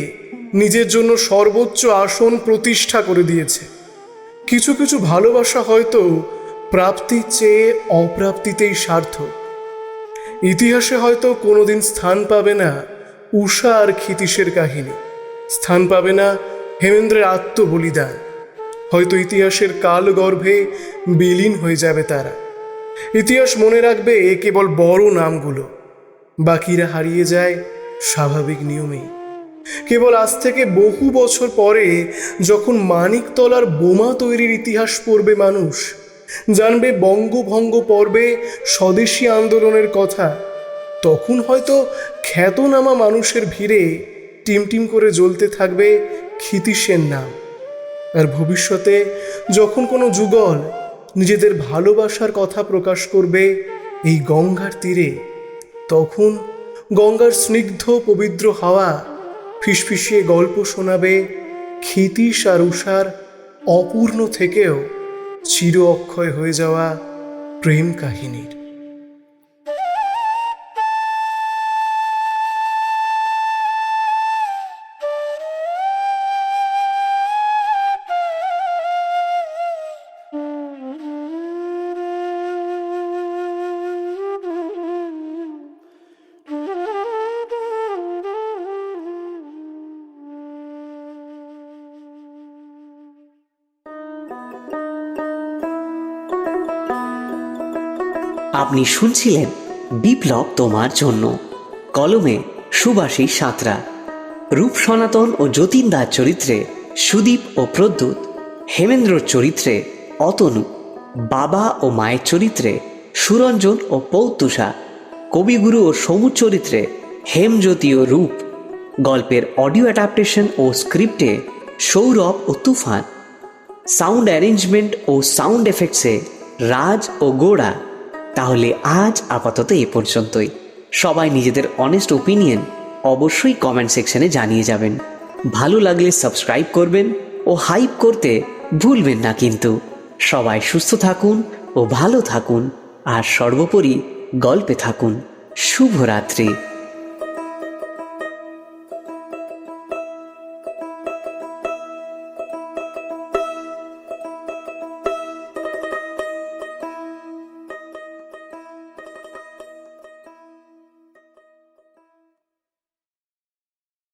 Speaker 2: নিজের জন্য সর্বোচ্চ আসন প্রতিষ্ঠা করে দিয়েছে। কিছু কিছু ভালোবাসা হয়তো প্রাপ্তির চেয়ে অপ্রাপ্তিতেই সার্থক। ইতিহাসে হয়তো কোনোদিন স্থান পাবে না উষা আর ক্ষিতীশের কাহিনী, স্থান পাবে না হেমেন্দ্রের আত্মবলিদান। হয়তো ইতিহাসের কালগর্ভে বিলীন হয়ে যাবে তারা। ইতিহাস মনে রাখবে কেবল বড় নামগুলো, বাকিরা হারিয়ে যায় স্বাভাবিক নিয়মেই। কেবল আজ থেকে বহু বছর পরে যখন মানিকতলার বোমা তৈরির ইতিহাস পড়বে মানুষ, জানবে বঙ্গভঙ্গ পর্বে স্বদেশী আন্দোলনের কথা, তখন হয়তো খ্যাতনামা মানুষের ভিড়ে টিমটিম করে জ্বলতে থাকবে ক্ষিতীশের নাম। আর ভবিষ্যতে যখন কোনো যুগল নিজেদের ভালোবাসার কথা প্রকাশ করবে এই গঙ্গার তীরে, তখন গঙ্গার স্নিগ্ধ পবিত্র হাওয়া ফিসফিসিয়ে গল্প শোনাবে ক্ষিতীশ আর উষার অপূর্ণ থেকেও চির অক্ষয় হয়ে যাওয়া প্রেম কাহিনীর।
Speaker 1: আপনি শুনছিলেন বিপ্লব তোমার জন্য, কলমে সুভাষিস সাঁতরা, রূপ সনাতন ও যতীন দার চরিত্রে সুদীপ ও প্রদ্যুৎ, হেমেন্দ্রর চরিত্রে অতনু, বাবা ও মায়ের চরিত্রে সুরঞ্জন ও পৌতুষা, কবিগুরু ও সমুর চরিত্রে হেমজ্যোতি ও রূপ। গল্পের অডিও অ্যাডাপ্টেশন ও স্ক্রিপ্টে সৌরভ ও তুফান, সাউন্ড অ্যারেঞ্জমেন্ট ও সাউন্ড এফেক্টসে রাজ ও গোড়া। তাহলে আজ আপাতত এ পর্যন্তই। সবাই নিজেদের অনেস্ট ওপিনিয়ন অবশ্যই কমেন্ট সেকশনে জানিয়ে যাবেন। ভালো লাগলে সাবস্ক্রাইব করবেন ও হাইপ করতে ভুলবেন না কিন্তু। সবাই সুস্থ থাকুন ও ভালো থাকুন, আর সর্বোপরি গল্পে থাকুন। শুভরাত্রি।